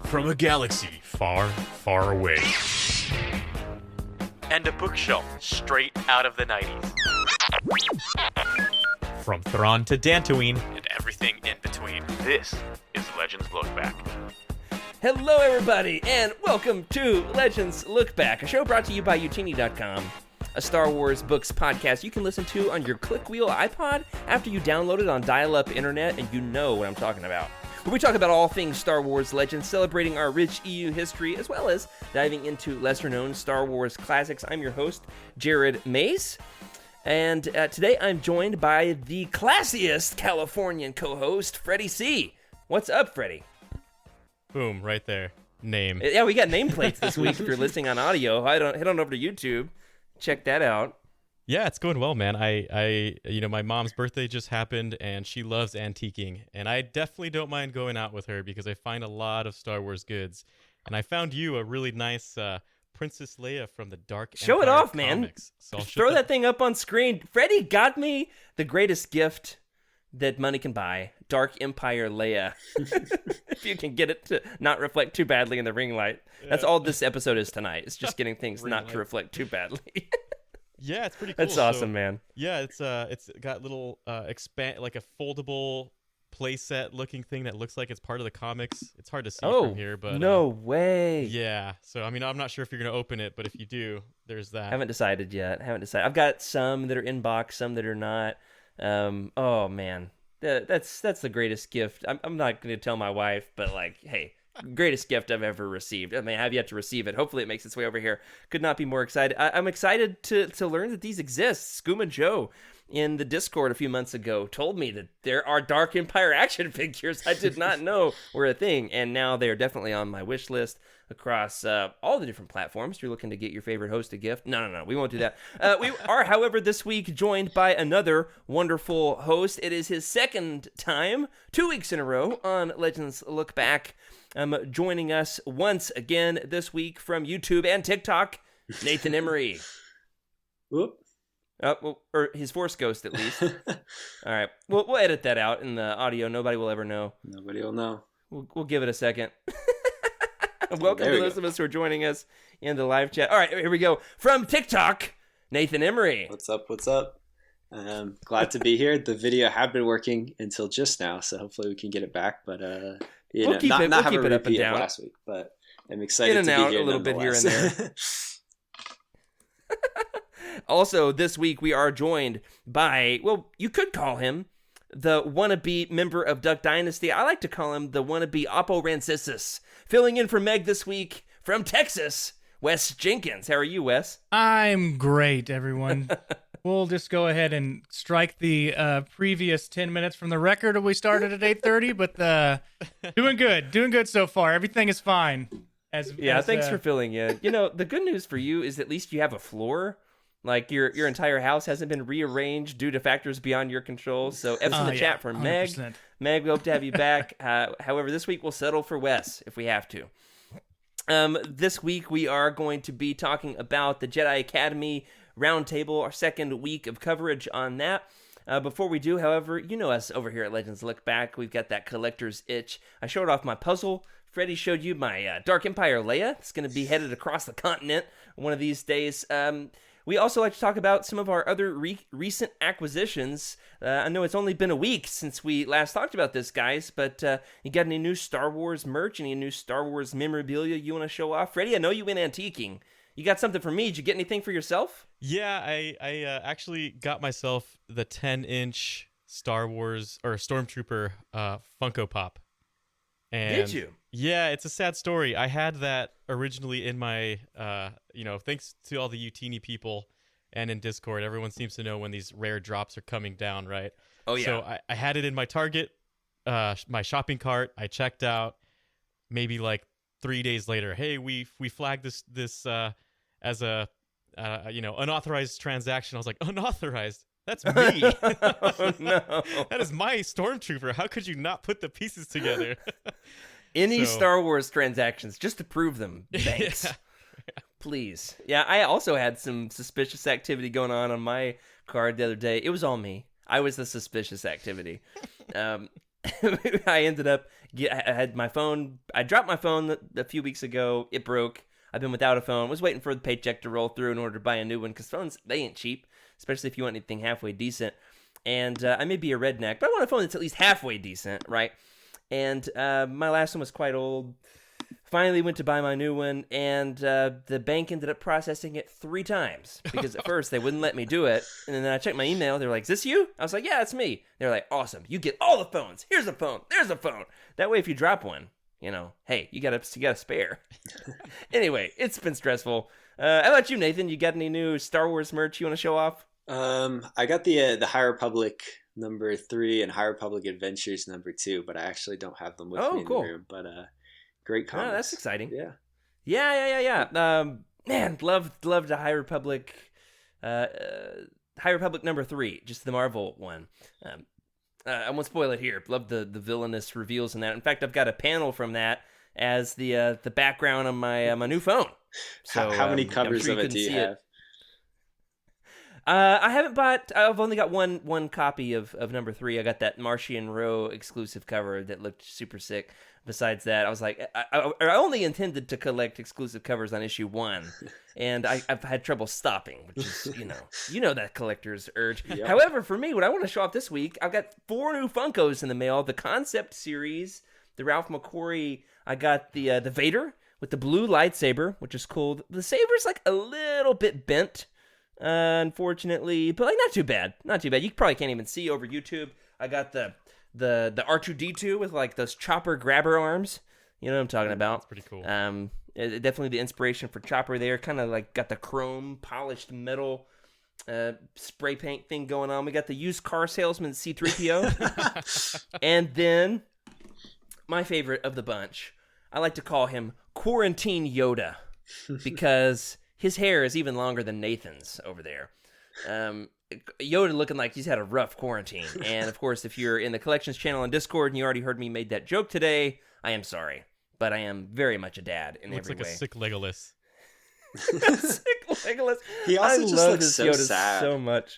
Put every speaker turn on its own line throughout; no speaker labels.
from a galaxy far, far away.
And a bookshelf straight out of the 90s.
From Thrawn to Dantooine.
And everything in between. This is Legends Look Back.
Hello, everybody, and welcome to Legends Look Back, a show brought to you by Utini.com, a Star Wars books podcast you can listen to on your click-wheel iPod after you download it on dial-up internet, and you know what I'm talking about. Where we talk about all things Star Wars Legends, celebrating our rich EU history, as well as diving into lesser-known Star Wars classics. I'm your host, Jared Mace, and today I'm joined by the classiest Californian co-host, Freddie C. What's up, Freddie?
Boom, right there. Name.
Yeah, we got nameplates this week if you're listening on audio. Head on over to YouTube. Check that out.
Yeah, it's going well, man. I my mom's birthday just happened, and she loves antiquing, and I definitely don't mind going out with her because I find a lot of Star Wars goods. And I found you a really nice Princess Leia from the Dark Empire
Show it off,
comics.
Man.
So
Throw that thing up on screen. Freddie got me the greatest gift that money can buy. Dark Empire Leia. If you can get it to not reflect too badly in the ring light. That's all this episode is tonight. It's just getting things not to reflect too badly.
Yeah, it's pretty cool.
That's awesome, man.
Yeah, it's got little like a foldable playset looking thing that looks like it's part of the comics. It's hard to see from here, but
no way.
Yeah. So I mean, I'm not sure if you're gonna open it, but if you do, there's that.
Haven't decided yet. I've got some that are in box, some that are not. Oh man, that's the greatest gift. I'm not gonna tell my wife, but like, hey. Greatest gift I've ever received. I mean, I have yet to receive it. Hopefully it makes its way over here. Could not be more excited. I'm excited to learn that these exist. Skooma Joe in the Discord a few months ago told me that there are Dark Empire action figures I did not know were a thing, and now they are definitely on my wish list across all the different platforms. If you're looking to get your favorite host a gift. No, we won't do that. We are, however, this week joined by another wonderful host. It is his second time, 2 weeks in a row, on Legends Look Back. Joining us once again this week from YouTube and TikTok, Nathan Emery.
Whoop.
Or his Force Ghost, at least. All right. We'll edit that out in the audio. Nobody will ever know.
Nobody will know.
We'll give it a second. Welcome to those of us who are joining us in the live chat. All right, here we go. From TikTok, Nathan Emery.
What's up? Glad to be here. The video had been working until just now, so hopefully we can get it back. But
we'll keep it up and down
last week. But I'm excited
in and
to be
out
here
a little bit here and there.
nonetheless.
Also, this week we are joined by, well, you could call him the wannabe member of Duck Dynasty. I like to call him the wannabe Oppo Rancisis. Filling in for Meg this week from Texas, Wes Jenkins. How are you, Wes?
I'm great, everyone. We'll just go ahead and strike the previous 10 minutes from the record we started at 8:30, but doing good so far. Everything is fine.
Thanks for filling in. You know, the good news for you is at least you have a floor. Like, your entire house hasn't been rearranged due to factors beyond your control. So, F's in the chat for
100%.
Meg. Meg, we hope to have you back. However, this week we'll settle for Wes if we have to. This week we are going to be talking about the Jedi Academy Roundtable, our second week of coverage on that. Before we do, however, you know us over here at Legends Look Back. We've got that collector's itch. I showed off my puzzle. Freddie showed you my Dark Empire Leia. It's going to be headed across the continent one of these days. We also like to talk about some of our other recent acquisitions. I know it's only been a week since we last talked about this, guys, but you got any new Star Wars merch, any new Star Wars memorabilia you want to show off? Freddie, I know you went antiquing. You got something for me. Did you get anything for yourself?
Yeah, I actually got myself the 10-inch Star Wars or Stormtrooper Funko Pop. And
did you?
Yeah, it's a sad story. I had that originally in my, thanks to all the Utini people and in Discord, everyone seems to know when these rare drops are coming down, right?
Oh, yeah.
So I had it in my Target, my shopping cart. I checked out. Maybe like 3 days later, hey, we flagged this as a unauthorized transaction. I was like, unauthorized? That's me.
Oh, no.
That is my Stormtrooper. How could you not put the pieces together?
Any Star Wars transactions, just to prove them. Thanks.
Yeah.
Please. Yeah, I also had some suspicious activity going on my card the other day. It was all me. I was the suspicious activity. I ended up I had my phone. I dropped my phone a few weeks ago. It broke. I've been without a phone. Was waiting for the paycheck to roll through in order to buy a new one, because phones, they ain't cheap, especially if you want anything halfway decent. And I may be a redneck, but I want a phone that's at least halfway decent, right? And my last one was quite old. Finally went to buy my new one, and the bank ended up processing it 3 times, because at first they wouldn't let me do it. And then I checked my email. They were like, "Is this you?" I was like, "Yeah, it's me." They're like, "Awesome. You get all the phones. Here's a phone. There's a phone. That way if you drop one, hey, you got a spare." Anyway, it's been stressful. How about you, Nathan? You got any new Star Wars merch you want to show off?
I got the High Republic #3 and High Republic Adventures #2, but I actually don't have them with me in the room. But great comics.
Oh, that's exciting.
Yeah.
Yeah. Man, loved the High Republic. High Republic #3, just the Marvel one. I won't spoil it here. Love the villainous reveals in that. In fact, I've got a panel from that as the background on my new phone. So
how many covers
sure
of it do you have?
I haven't bought. I've only got one copy of #3. I got that Martian Row exclusive cover that looked super sick. Besides that, I was like, I only intended to collect exclusive covers on issue 1, and I've had trouble stopping, which is that collector's urge.
Yep.
However, for me, what I want to show off this week, I've got 4 new Funkos in the mail. The concept series, the Ralph McQuarrie. I got the Vader with the blue lightsaber, which is cool. The saber's like a little bit bent, unfortunately, but like not too bad. You probably can't even see over YouTube. I got the R2-D2 with like those chopper grabber arms. You know what I'm talking about?
That's pretty cool.
Definitely the inspiration for Chopper there. Kind of like got the chrome polished metal spray paint thing going on. We got the used car salesman C-3PO. And then my favorite of the bunch, I like to call him Quarantine Yoda, because his hair is even longer than Nathan's over there. Yoda looking like he's had a rough quarantine. And of course, if you're in the collections channel on Discord and you already heard me made that joke today, I am sorry, but I am very much a dad in every way.
Looks like a sick Legolas.
Sick Legolas.
He also
I
just
love
looks
this
so
Yoda
sad.
so much.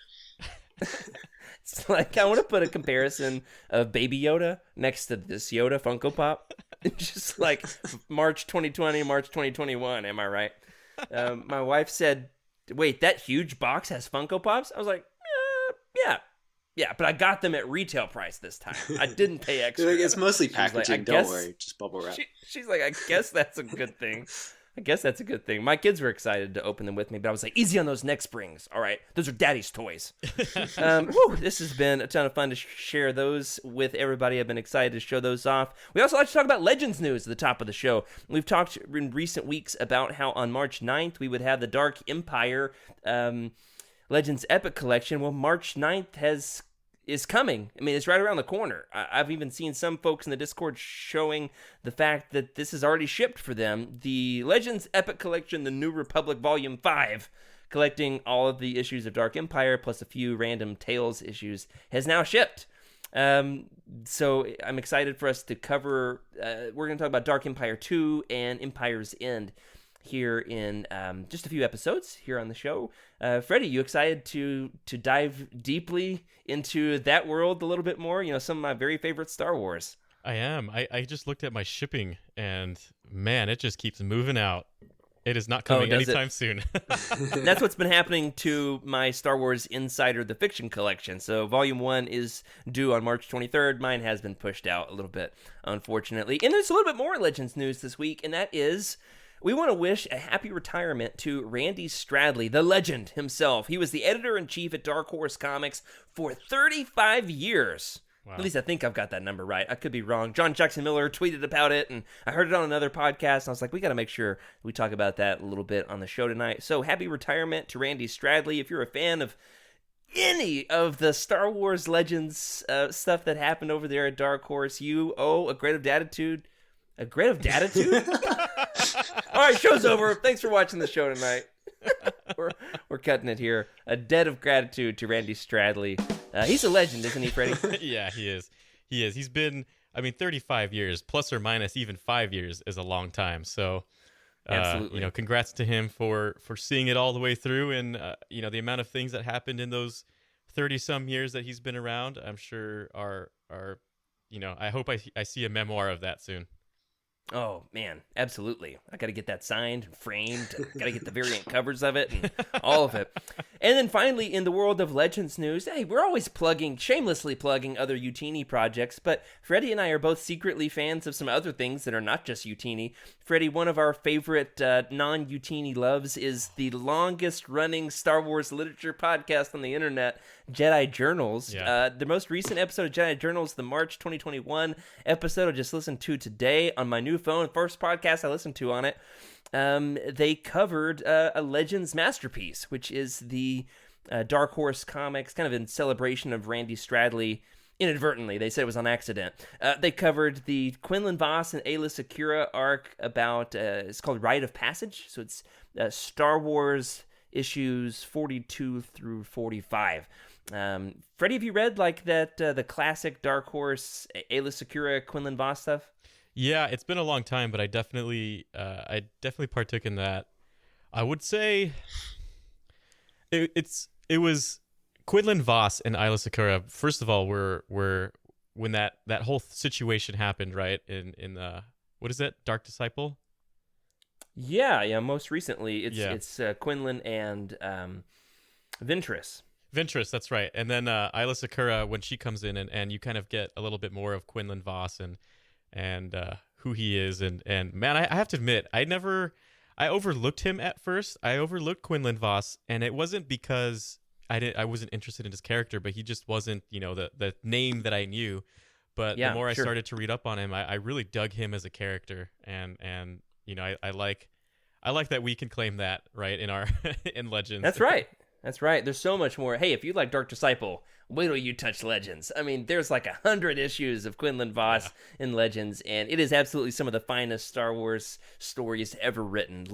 It's like, I want to put a comparison of Baby Yoda next to this Yoda Funko Pop. Just like March 2020, March 2021. Am I right? My wife said, "Wait, that huge box has Funko Pops?" I was like, yeah, but I got them at retail price this time. I didn't pay extra.
Like, it's mostly packaging.
Like,
don't worry, just bubble wrap.
She's like, "I guess that's a good thing." My kids were excited to open them with me, but I was like, easy on those neck springs. All right, those are daddy's toys. This has been a ton of fun to share those with everybody. I've been excited to show those off. We also like to talk about Legends news at the top of the show. We've talked in recent weeks about how on March 9th we would have the Dark Empire Legends Epic Collection. Well, March 9th is coming. I mean, it's right around the corner. I've even seen some folks in the Discord showing the fact that this is already shipped for them. The Legends Epic Collection, the New Republic Volume 5, collecting all of the issues of Dark Empire, plus a few random Tales issues, has now shipped. So I'm excited for us to cover, we're going to talk about Dark Empire 2 and Empire's End here in just a few episodes here on the show. Freddie, you excited to dive deeply into that world a little bit more? Some of my very favorite Star Wars.
I am. I just looked at my shipping, and man, it just keeps moving out. It is not coming anytime soon.
That's what's been happening to my Star Wars Insider The Fiction collection. So Volume 1 is due on March 23rd. Mine has been pushed out a little bit, unfortunately. And there's a little bit more Legends news this week, and that is, we want to wish a happy retirement to Randy Stradley, the legend himself. He was the editor-in-chief at Dark Horse Comics for 35 years. Wow. At least I think I've got that number right. I could be wrong. John Jackson Miller tweeted about it, and I heard it on another podcast, and I was like, we got to make sure we talk about that a little bit on the show tonight. So happy retirement to Randy Stradley. If you're a fan of any of the Star Wars Legends stuff that happened over there at Dark Horse, you owe a great of gratitude. A great of gratitude? All right, show's over. Thanks for watching the show tonight. We're cutting it here. A debt of gratitude to Randy Stradley. He's a legend, isn't he, Freddie?
Yeah, he is. He's been, 35 years, plus or minus even 5 years is a long time. So,
absolutely.
Congrats to him for seeing it all the way through, and the amount of things that happened in those 30-some years that he's been around, I'm sure are I hope I see a memoir of that soon.
Oh man, absolutely! I got to get that signed and framed. Got to get the variant covers of it and all of it. And then finally, in the world of Legends news, hey, we're always shamelessly plugging other Utini projects, but Freddie and I are both secretly fans of some other things that are not just Utini. Freddie, one of our favorite non-Utini loves is the longest-running Star Wars literature podcast on the internet, Jedi Journals.
Yeah.
The most recent episode of Jedi Journals, the March 2021 episode I just listened to today on my new phone, first podcast I listened to on it. They covered a Legends masterpiece, which is the Dark Horse comics, kind of in celebration of Randy Stradley. Inadvertently, they said it was on accident. They covered the Quinlan Vos and Ayla Secura arc about, it's called Rite of Passage. So it's Star Wars issues 42 through 45. Freddie, have you read like that, the classic Dark Horse, Ayla Secura, Quinlan Vos stuff?
Yeah, it's been a long time, but I definitely partook in that. I would say it was Quinlan Vos and Ayla Secura. First of all, were when that whole situation happened, right? In what is that, Dark Disciple?
Yeah. Most recently, it's Quinlan and Ventress.
Ventress, that's right. And then Ayla Secura, when she comes in, and you kind of get a little bit more of Quinlan Vos and who he is, and man, I have to admit, I overlooked him at first. I overlooked Quinlan Vos, and it wasn't because I wasn't interested in his character, but he just wasn't, the name that I knew. But the more I started to read up on him, I really dug him as a character, and I like that we can claim that, right, in our in Legends.
That's right. There's so much more. Hey, if you like Dark Disciple, wait till you touch Legends. I mean, there's like 100 issues of Quinlan Vos in Legends, and it is absolutely some of the finest Star Wars stories ever written.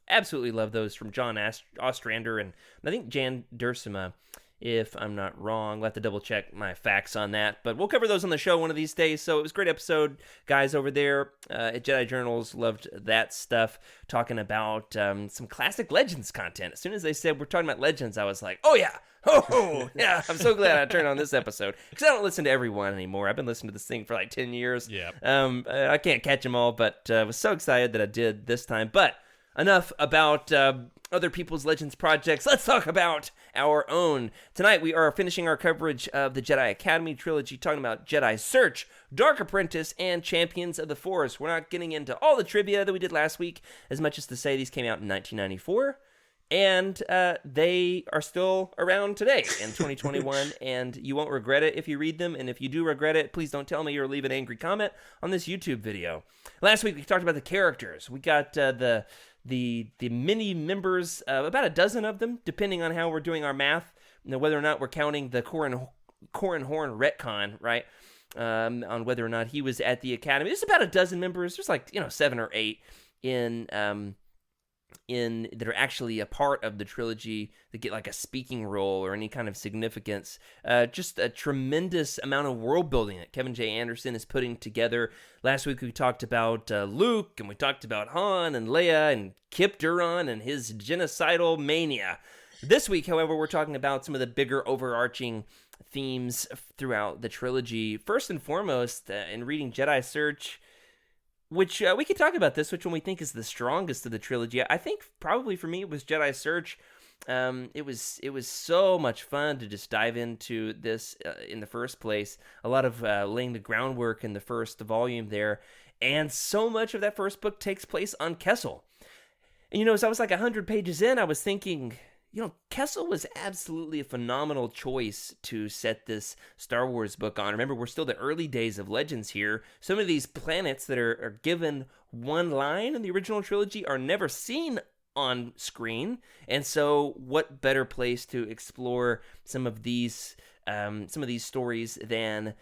Absolutely love those from John Ostrander and I think Jan Duursema, if I'm not wrong. We'll have to double check my facts on that, but we'll cover those on the show one of these days. So it was a great episode, guys, over there at Jedi Journals. Loved that stuff, talking about some classic Legends content. As soon as they said we're talking about Legends, I was like, oh yeah, I'm so glad I turned on this episode, because I don't listen to everyone anymore. I've been listening to this thing for like 10 years. I can't catch them all, but I was so excited that I did this time. But enough about other people's Legends projects. Let's talk about our own. Tonight we are finishing our coverage of the Jedi Academy trilogy, talking about Jedi Search, Dark Apprentice, and Champions of the Force. We're not getting into all the trivia that we did last week, as much as to say these came out in 1994, and they are still around today in 2021, and you won't regret it if you read them. And if you do regret it, please don't tell me or leave an angry comment on this YouTube video. Last week we talked about the characters. We got the mini members, about a dozen of them, depending on how we're doing our math, whether or not we're counting the Corran Horn retcon, right? On whether or not he was at the Academy. There's about a dozen members. There's like 7 or 8 in that are actually a part of the trilogy that get like a speaking role or any kind of significance. Just a tremendous amount of world building that Kevin J. Anderson is putting together. Last week we talked about Luke, and we talked about Han and Leia and Kip Duron and his genocidal mania. This week, however, we're talking about some of the bigger overarching themes throughout the trilogy. First and foremost, in reading Jedi Search, which we could talk about this, which one we think is the strongest of the trilogy. I think probably for me it was Jedi Search. It was so much fun to just dive into this in the first place. A lot of laying the groundwork in the first volume there, and so much of that first book takes place on Kessel. And as I was like 100 pages in, I was thinking, Kessel was absolutely a phenomenal choice to set this Star Wars book on. Remember, we're still the early days of Legends here. Some of these planets that are given one line in the original trilogy are never seen on screen. And so what better place to explore some of these stories than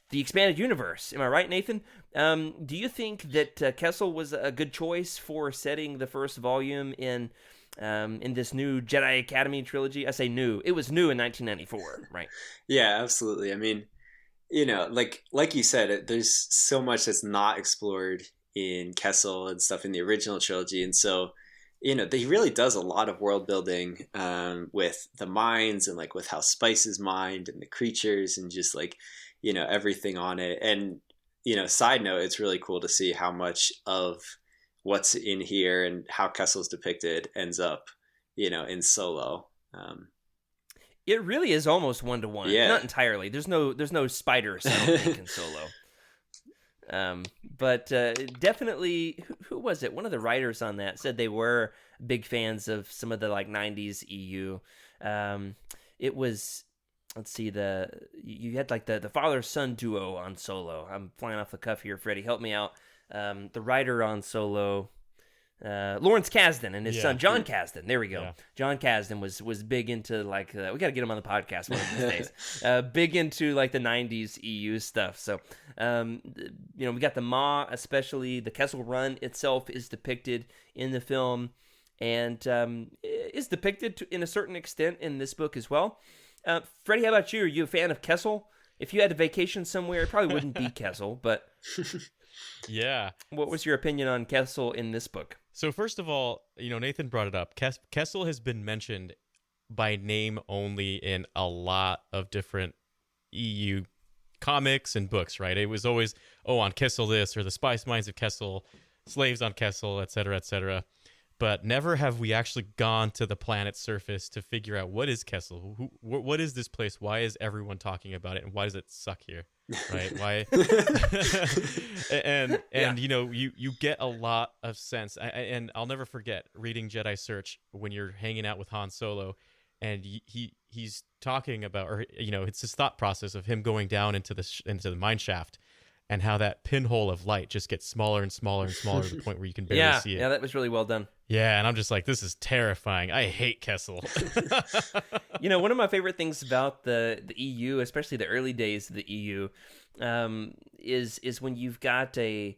the expanded universe? Am I right, Nathan? Do you think that Kessel was a good choice for setting the first volume in this new Jedi Academy trilogy? I say new. It was new in 1994, right?
Yeah, absolutely. I mean, like you said, there's so much that's not explored in Kessel and stuff in the original trilogy. And so, he really does a lot of world building with the mines and like with how Spice is mined and the creatures, and just like, everything on it. And, side note, it's really cool to see how much of what's in here and how Kessel's depicted ends up, in Solo.
It really is almost 1-to-1.
Yeah.
Not entirely. There's no spiders, I don't think, in Solo. But definitely, who was it? One of the writers on that said they were big fans of some of the like 90s EU. It was, let's see, you had like the father-son duo on Solo. I'm flying off the cuff here, Freddie. Help me out. The writer on Solo, Lawrence Kasdan and his son John Kasdan. There we go. Yeah. John Kasdan was big into like we got to get him on the podcast one of these days. Big into like the 90s EU stuff. So we got the Maw, especially the Kessel Run itself is depicted in the film and is depicted in a certain extent in this book as well. Freddie, how about you? Are you a fan of Kessel? If you had a vacation somewhere, it probably wouldn't be Kessel, but
yeah.
What was your opinion on Kessel in this book?
So first of all, Nathan brought it up. Kessel has been mentioned by name only in a lot of different EU comics and books, right? It was always, on Kessel this, or the Spice Mines of Kessel, slaves on Kessel, etc., etc. But never have we actually gone to the planet's surface to figure out what is Kessel, what is this place, why is everyone talking about it, and why does it suck here, right? Why? and you get a lot of sense, and I'll never forget reading Jedi Search when you're hanging out with Han Solo, and he's talking about, or it's his thought process of him going down into the mine shaft. And how that pinhole of light just gets smaller and smaller and smaller to the point where you can barely see it.
Yeah, that was really well done.
Yeah, and I'm just like, this is terrifying. I hate Kessel.
One of my favorite things about the EU, especially the early days of the EU, is when you've got a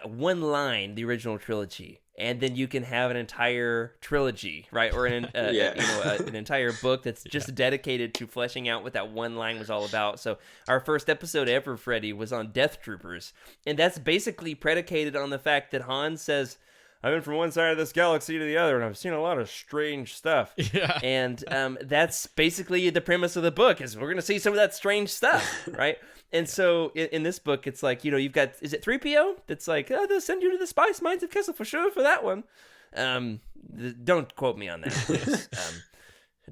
one line, the original trilogy, and then you can have an entire trilogy, right? Or an entire book that's just dedicated to fleshing out what that one line was all about. So our first episode ever, Freddie, was on Death Troopers, and that's basically predicated on the fact that Han says, I've been from one side of this galaxy to the other, and I've seen a lot of strange stuff. Yeah. And that's basically the premise of the book, is we're going to see some of that strange stuff, right? And so in this book, it's like, you've got, is it 3PO? That's like, they'll send you to the Spice Mines of Kessel for sure for that one. Don't quote me on that, please.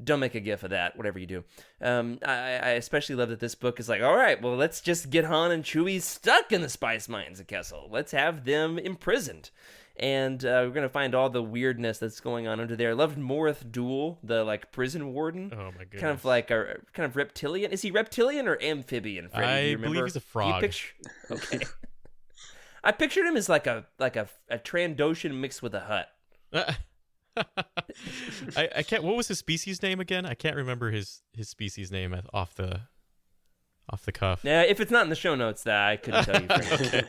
Don't make a gif of that, whatever you do. I especially love that this book is like, all right, well, let's just get Han and Chewie stuck in the Spice Mines of Kessel. Let's have them imprisoned. And we're going to find all the weirdness that's going on under there. I loved Morith Duel, the like prison warden.
Oh my goodness.
Kind of like a kind of reptilian. Is he reptilian or amphibian, Freddie? Do you remember?
I believe he's a frog.
Okay. I pictured him as like a Trandoshan mixed with a Hutt.
I can't. What was his species name again? I can't remember his species name off the cuff.
Yeah, if it's not in the show notes, that I couldn't tell you. Okay.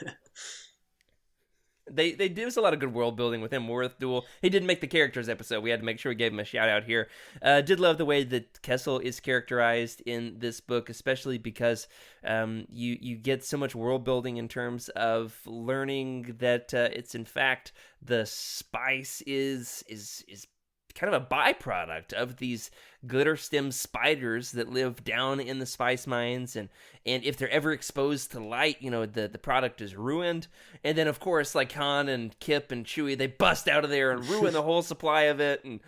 They did us a lot of good world building with him. Morith Duel. He didn't make the characters episode. We had to make sure we gave him a shout out here. Did love the way that Kessel is characterized in this book, especially because you get so much world building in terms of learning that it's in fact the spice is kind of a byproduct of these glitter stem spiders that live down in the spice mines, and if they're ever exposed to light, the product is ruined. And then of course, like Han and Kip and Chewie, they bust out of there and ruin the whole supply of it. And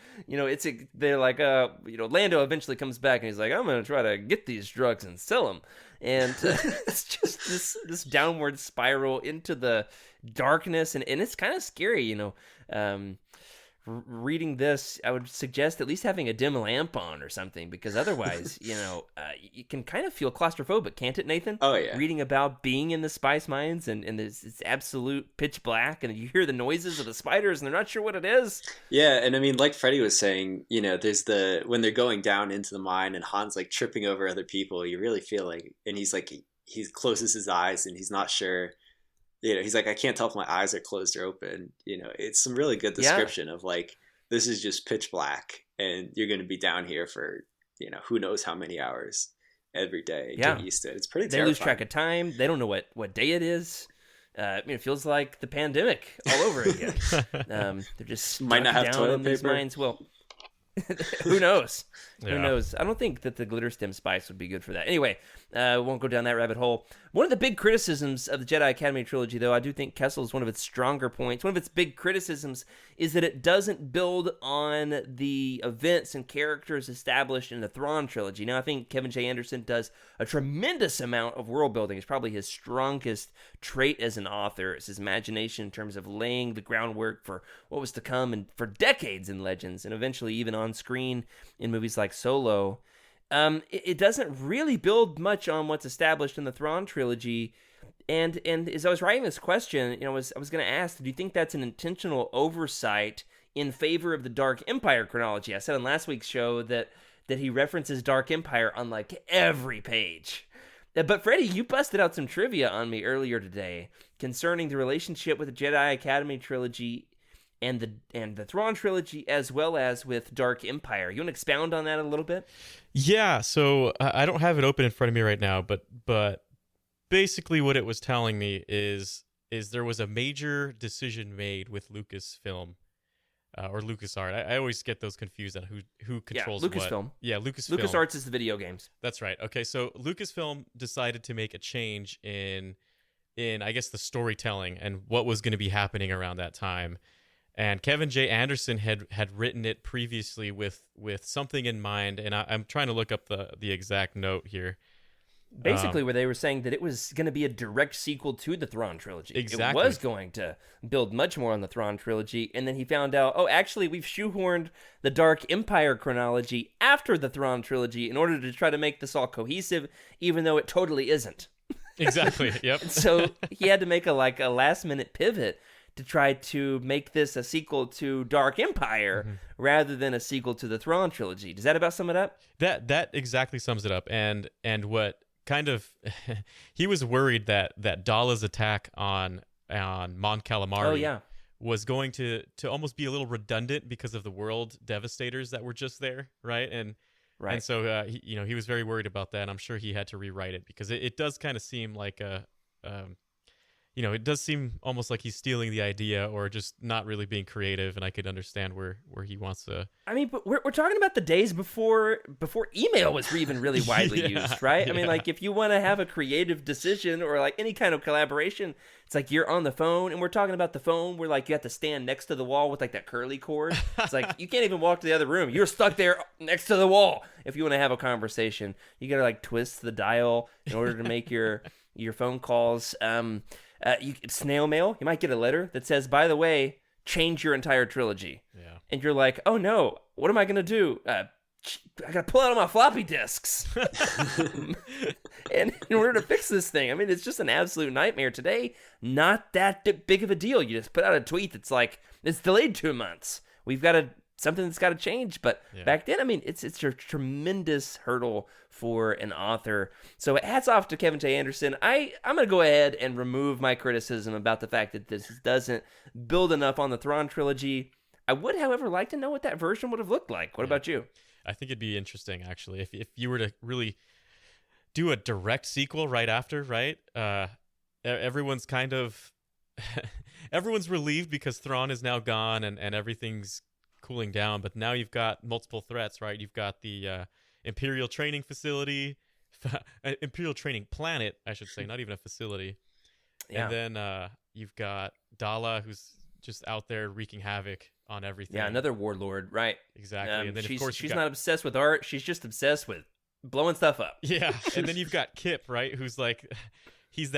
they're like Lando eventually comes back and he's like, I'm gonna try to get these drugs and sell them. And it's just this downward spiral into the darkness, and it's kind of scary. Reading this, I would suggest at least having a dim lamp on or something, because otherwise, you can kind of feel claustrophobic, can't it, Nathan?
Oh, yeah.
Reading about being in the spice mines and it's absolute pitch black, and you hear the noises of the spiders and they're not sure what it is.
Yeah, and I mean, like Freddie was saying, there's when they're going down into the mine and Han's like tripping over other people, you really feel like, and he's like, he closes his eyes and he's not sure. He's like, I can't tell if my eyes are closed or open. It's some really good description of like, this is just pitch black and you're going to be down here for, who knows how many hours every day. Get used to it. It's pretty terrifying.
They lose track of time. They don't know what day it is. It feels like the pandemic all over again. They're just
might not have toilet paper.
Mines. Well, who knows? Who
Yeah.
knows? I don't think that the glitter stem spice would be good for that. Anyway, won't go down that rabbit hole. One of the big criticisms of the Jedi Academy trilogy, though, I do think Kessel is one of its stronger points. One of its big criticisms is that it doesn't build on the events and characters established in the Thrawn trilogy. Now, I think Kevin J. Anderson does a tremendous amount of world building. It's probably his strongest trait as an author. It's his imagination in terms of laying the groundwork for what was to come and for decades in Legends, and eventually even on screen in movies like Solo. It doesn't really build much on what's established in the Thrawn trilogy. And as I was writing this question, I was going to ask, do you think that's an intentional oversight in favor of the Dark Empire chronology? I said on last week's show that he references Dark Empire on like every page. But Freddie, you busted out some trivia on me earlier today concerning the relationship with the Jedi Academy trilogy and the Thrawn trilogy, as well as with Dark Empire. You want to expound on that a little bit?
Yeah, so I don't have it open in front of me right now, but basically what it was telling me is there was a major decision made with Lucasfilm or LucasArts. I always get those confused on who controls what.
Lucasfilm.
Yeah, Lucasfilm.
LucasArts is the video games.
That's right. Okay, so Lucasfilm decided to make a change in I guess the storytelling and what was going to be happening around that time. And Kevin J. Anderson had written it previously with something in mind, and I'm trying to look up the exact note here.
Basically, where they were saying that it was going to be a direct sequel to the Thrawn trilogy.
Exactly.
It was going to build much more on the Thrawn trilogy, and then he found out, actually, we've shoehorned the Dark Empire chronology after the Thrawn trilogy in order to try to make this all cohesive, even though it totally isn't.
Exactly. Yep.
So he had to make a last-minute pivot to try to make this a sequel to Dark Empire rather than a sequel to the Thrawn trilogy. Does that about sum it up?
That exactly sums it up. And what kind of he was worried that Dala's attack on Mon Calamari was going to almost be a little redundant because of the world devastators that were just there, right? And so he was very worried about that. And I'm sure he had to rewrite it because it does kind of seem like it does seem almost like he's stealing the idea or just not really being creative, and I could understand where he wants to. I
mean, but we're talking about the days before email was even really widely used, right? I mean, like if you want to have a creative decision or like any kind of collaboration, it's like you're on the phone, and we're talking about the phone where like you have to stand next to the wall with like that curly cord. It's like you can't even walk to the other room. You're stuck there next to the wall if you want to have a conversation. You got to like twist the dial in order to make your phone calls. Snail mail, you might get a letter that says, by the way, change your entire trilogy.
Yeah.
And you're like, oh no, what am I going to do? I got to pull out all my floppy disks. And in order to fix this thing, I mean, it's just an absolute nightmare. Today, not that big of a deal. You just put out a tweet that's like, it's delayed 2 months. We've got something that's got to change. But back then, I mean, it's a tremendous hurdle for an author. So hats off to Kevin J. Anderson. I'm going to go ahead and remove my criticism about the fact that this doesn't build enough on the Thrawn trilogy. I would, however, like to know what that version would have looked like. What about you?
I think it'd be interesting, actually, if you were to really do a direct sequel right after, right? Everyone's kind of everyone's relieved because Thrawn is now gone and everything's cooling down, but now you've got multiple threats, right? You've got the Imperial training facility, Imperial training planet, I should say, not even a facility. Yeah. And then you've got Dala, who's just out there wreaking havoc on everything.
Yeah, another warlord, right?
Exactly. And then
of course
she's
not obsessed with art. She's just obsessed with blowing stuff up.
Yeah, and then you've got Kip, right? Who's like, he's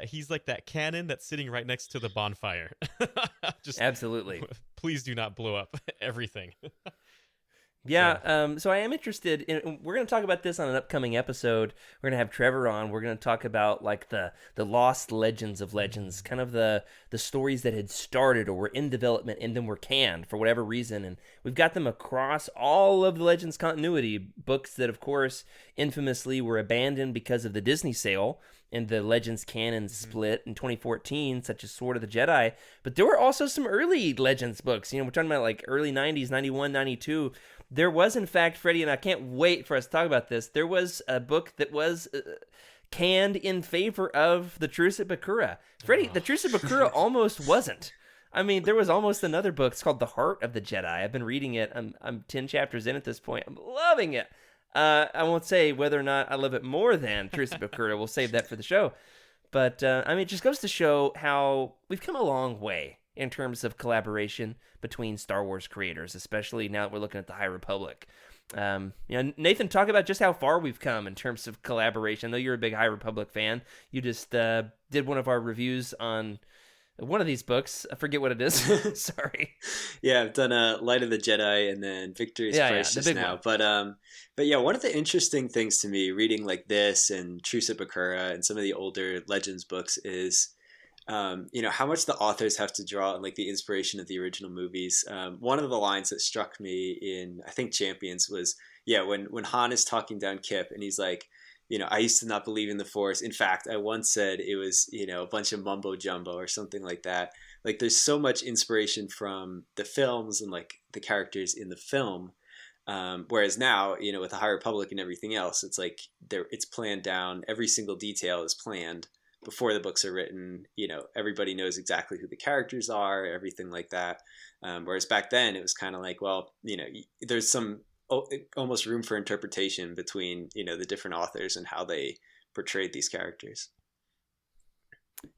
he's like that cannon that's sitting right next to the bonfire. Just
absolutely.
Please do not blow up everything.
Yeah, so I am interested in, we're going to talk about this on an upcoming episode. We're going to have Trevor on. We're going to talk about like the lost legends of Legends, kind of the stories that had started or were in development and then were canned for whatever reason. And we've got them across all of the Legends continuity, books that, of course, infamously were abandoned because of the Disney sale and the Legends canon split in 2014, such as Sword of the Jedi. But there were also some early Legends books. We're talking about like early 90s, 91, 92. There was, in fact, Freddie, and I can't wait for us to talk about this, there was a book that was canned in favor of the Truce at Bakura. Freddie, the Truce at Bakura almost wasn't. I mean, there was almost another book. It's called The Heart of the Jedi. I've been reading it. I'm 10 chapters in at this point. I'm loving it. I won't say whether or not I love it more than Truce of Bakura. We'll save that for the show. But, I mean, it just goes to show how we've come a long way in terms of collaboration between Star Wars creators, especially now that we're looking at the High Republic. Nathan, talk about just how far we've come in terms of collaboration. I know you're a big High Republic fan. You just did one of our reviews on one of these books. I forget what it is. Sorry.
Yeah, I've done Light of the Jedi and then Victory's Price just now. One. But yeah, one of the interesting things to me reading like this and Truce at Bakura and some of the older Legends books is how much the authors have to draw on like the inspiration of the original movies. One of the lines that struck me in, I think, Champions was, when Han is talking down Kip and he's like, I used to not believe in the Force. In fact, I once said it was, a bunch of mumbo jumbo or something like that. Like there's so much inspiration from the films and like the characters in the film. Whereas now, with the High Republic and everything else, it's like it's planned down. Every single detail is planned before the books are written. Everybody knows exactly who the characters are, everything like that. Whereas back then it was kind of like, well, there's some almost room for interpretation between, the different authors and how they portrayed these characters.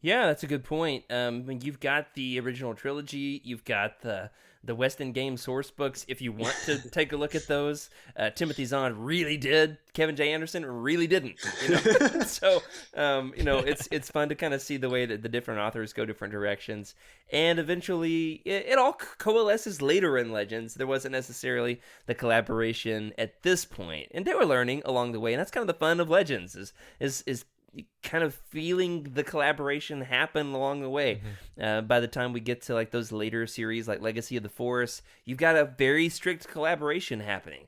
Yeah, that's a good point. You've got the original trilogy, you've got the West End Game source books. If you want to take a look at those, Timothy Zahn really did. Kevin J. Anderson really didn't. So, it's fun to kind of see the way that the different authors go different directions, and eventually it all coalesces later in Legends. There wasn't necessarily the collaboration at this point, and they were learning along the way, and that's kind of the fun of Legends is kind of feeling the collaboration happen along the way. By the time we get to like those later series like Legacy of the Force, you've got a very strict collaboration happening.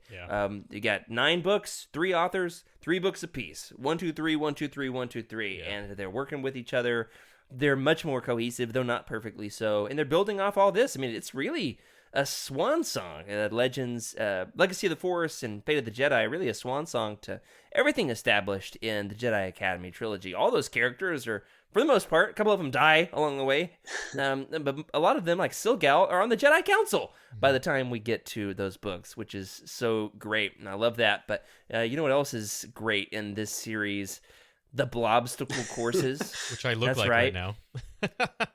You got 9 books, 3 authors, 3 books apiece, 1 2 3 1 2 3 1 2 3, and they're working with each other. They're much more cohesive, though not perfectly so, and they're building off all this. I mean, it's really a swan song. Legends, Legacy of the Force, and Fate of the Jedi, really a swan song to everything established in the Jedi Academy trilogy. All those characters are, for the most part, a couple of them die along the way, but a lot of them, like Silgal, are on the Jedi Council by the time we get to those books, which is so great, and I love that. But you know what else is great in this series? The Blobstacle courses.
Which I look
That's
like right now.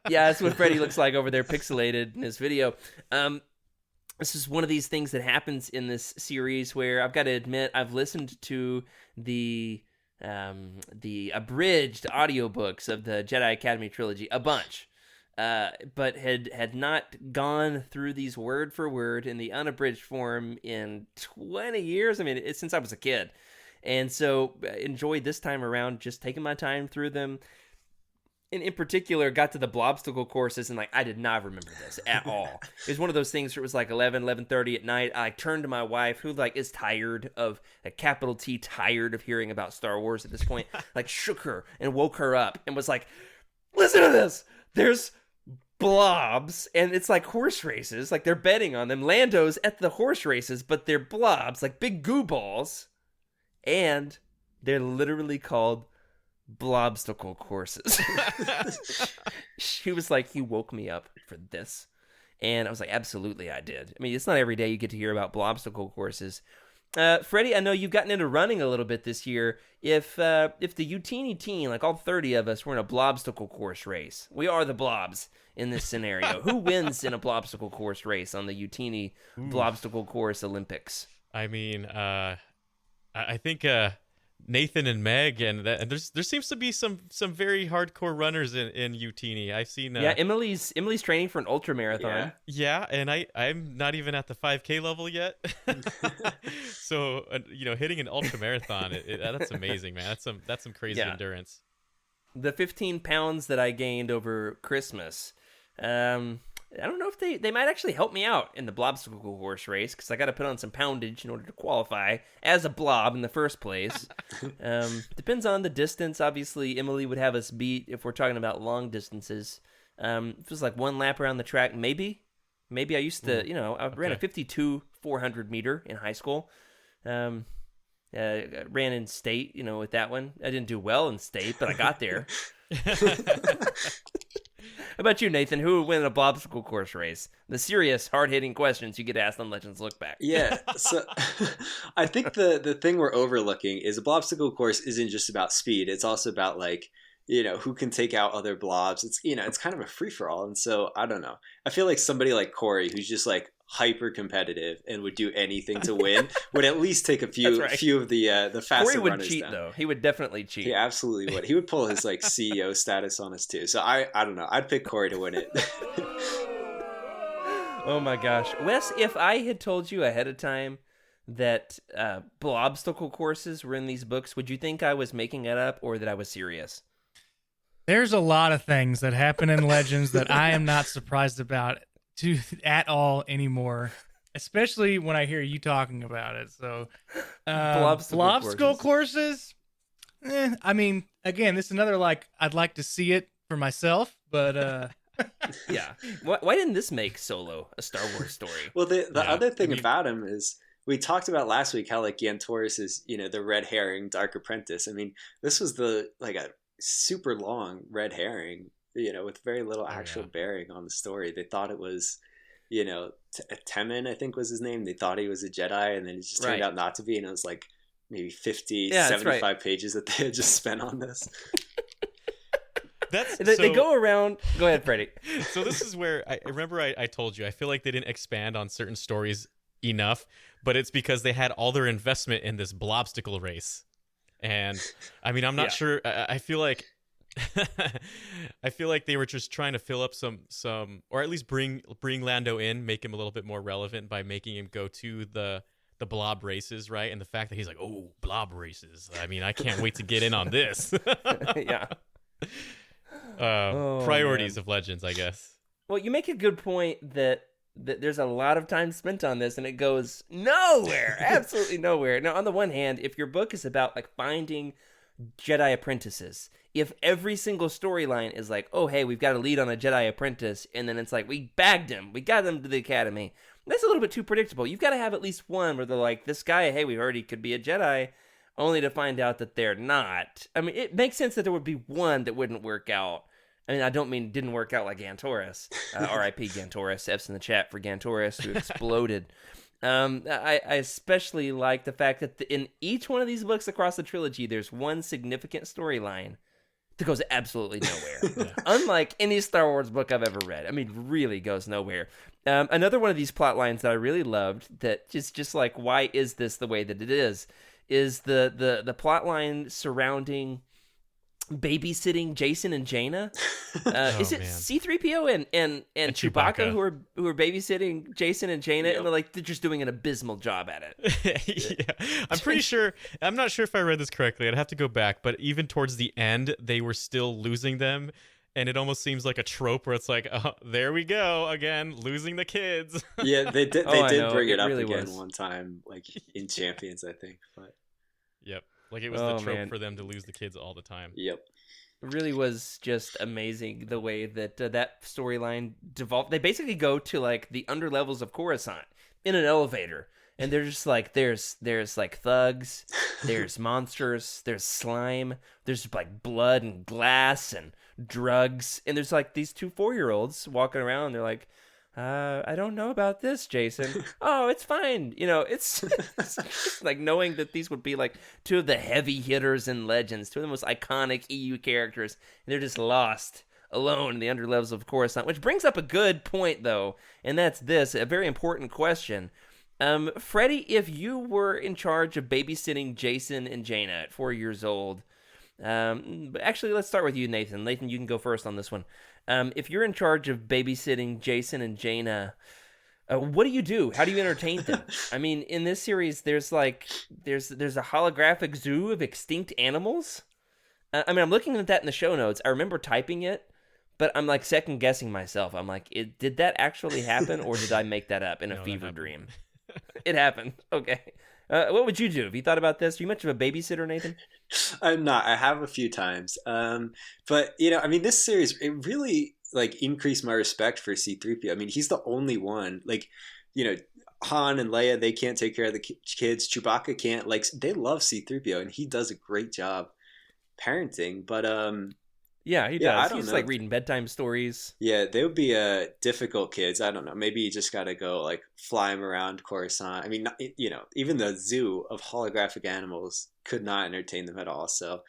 Yeah, that's what Freddie looks like over there, pixelated in his video. This is one of these things that happens in this series where I've got to admit I've listened to the abridged audiobooks of the Jedi Academy trilogy a bunch, but had not gone through these word for word in the unabridged form in 20 years. I mean, it's since I was a kid. And so enjoyed this time around just taking my time through them. And in particular, got to the Blobstacle courses, and I did not remember this at all. It was one of those things where it was 11:30 at night. I turned to my wife, who is tired of, a capital T, tired of hearing about Star Wars at this point, shook her and woke her up and was like, listen to this. There's blobs, and it's like horse races. They're betting on them. Lando's at the horse races, but they're blobs, big goo balls. And they're literally called Blobstacle courses. She was like, you woke me up for this. And I was like, absolutely I did. I mean, it's not every day you get to hear about Blobstacle courses. Freddie, I know you've gotten into running a little bit this year. If the Utini team, all 30 of us, were in a Blobstacle course race, we are the blobs in this scenario. Who wins in a Blobstacle course race on the Utini Blobstacle course Olympics?
I mean, I think Nathan and Meg, and there seems to be some very hardcore runners in Utini. I've seen.
Emily's training for an ultra marathon.
Yeah, and I'm not even at the 5K level yet. So hitting an ultra marathon, that's amazing, man. That's some crazy endurance.
The 15 pounds that I gained over Christmas. I don't know if they might actually help me out in the Blobstacle horse race, because I got to put on some poundage in order to qualify as a blob in the first place. Depends on the distance. Obviously, Emily would have us beat if we're talking about long distances. If it was 1 lap around the track, maybe. I used to, I ran a 52 400 meter in high school. Ran in state, with that one. I didn't do well in state, but I got there. about you, Nathan? Who would win a obstacle course race? The serious, hard-hitting questions you get asked on Legends Look Back.
Yeah, so I think the thing we're overlooking is a blobstacle course isn't just about speed. It's also about like, who can take out other blobs. It's it's kind of a free for all. And so I don't know. I feel like somebody like Corey, who's just like hyper competitive and would do anything to win, would at least take a few of the faster
Corey would
runners
cheat
down.
though. He would definitely cheat.
He absolutely would. He would pull his like CEO status on us too. So I don't know. I'd pick Corey to win it.
Oh my gosh, Wes! If I had told you ahead of time that obstacle courses were in these books, would you think I was making it up or that I was serious?
There's a lot of things that happen in Legends that I am not surprised about at all anymore, especially when I hear you talking about it. So, blobstacle courses. I mean, again, this is another I'd like to see it for myself, but
yeah. Why didn't this make Solo a Star Wars story?
Well, the other thing about him is we talked about last week how like Gantoris is the red herring Dark Apprentice. I mean, this was a super long red herring, with very little actual bearing on the story. They thought it was, Temin, I think was his name. They thought he was a Jedi, and then it just turned out not to be. And it was like maybe 75 pages that they had just spent on this.
They go around. Go ahead, Freddie.
So this is where I remember I told you I feel like they didn't expand on certain stories enough, but it's because they had all their investment in this blobstacle race. And I mean, I'm not sure. I feel like they were just trying to fill up some, or at least bring Lando in, make him a little bit more relevant by making him go to the blob races, right? And the fact that he's like, oh, blob races. I mean, I can't wait to get in on this.
Yeah.
Priorities of Legends, I guess.
Well, you make a good point that there's a lot of time spent on this and it goes nowhere, absolutely nowhere. Now, on the one hand, if your book is about finding Jedi apprentices, if every single storyline is like, oh, hey, we've got a lead on a Jedi apprentice, and then it's like, we bagged him, we got him to the academy, that's a little bit too predictable. You've got to have at least one where they're like, this guy, hey, we heard he could be a Jedi, only to find out that they're not. I mean, it makes sense that there would be one that wouldn't work out. I mean, I don't mean didn't work out like Gantoris. R.I.P. Gantoris. F's in the chat for Gantoris, who exploded. I especially like the fact that in each one of these books across the trilogy, there's one significant storyline that goes absolutely nowhere. Unlike any Star Wars book I've ever read. I mean, really goes nowhere. Another one of these plot lines that I really loved that just like, why is this the way that it is the plot line surrounding babysitting Jason and Jaina. Is it C-3PO and Chewbacca who are babysitting Jason and Jaina, and they're just doing an abysmal job at it.
Yeah. I'm not sure if I read this correctly. I'd have to go back, but even towards the end, they were still losing them. And it almost seems like a trope where it's like, oh, there we go again, losing the kids.
Yeah, they did bring it up
really
again one time, like in Champions, I think. But
yep, like it was the trope for them to lose the kids all the time.
Yep,
it really was just amazing the way that that storyline devolved. They basically go to like the underlevels of Coruscant in an elevator, and they're just like, there's like thugs, there's monsters, there's slime, there's like blood and glass and drugs, and there's like these two 4-year-olds walking around, and they're like, I don't know about this, Jason. Oh, it's fine. It's like knowing that these would be like two of the heavy hitters in Legends, two of the most iconic EU characters, and they're just lost alone in the underlevels of Coruscant, which brings up a good point, though, and that's this, a very important question. Freddie, if you were in charge of babysitting Jason and Jaina at 4 years old, actually, let's start with you, Nathan. Nathan, you can go first on this one. If you're in charge of babysitting Jason and Jaina, what do you do? How do you entertain them? I mean, in this series, there's a holographic zoo of extinct animals. I mean, I'm looking at that in the show notes. I remember typing it, but I'm like second guessing myself. I'm like, did that actually happen, or did I make that up in a fever dream? It happened. Okay. What would you do? Have you thought about this? Are you much of a babysitter, Nathan?
I'm not. I have a few times. But, I mean, this series, it really, increased my respect for C-3PO. I mean, he's the only one. Han and Leia, they can't take care of the kids. Chewbacca can't. They love C-3PO, and he does a great job parenting. But,
Yeah, he
Yeah, I
does.
don't
He's
know.
like reading bedtime stories.
Yeah, they would be difficult kids. I don't know. Maybe you just got to go like fly them around Coruscant. I mean, even the zoo of holographic animals could not entertain them at all. So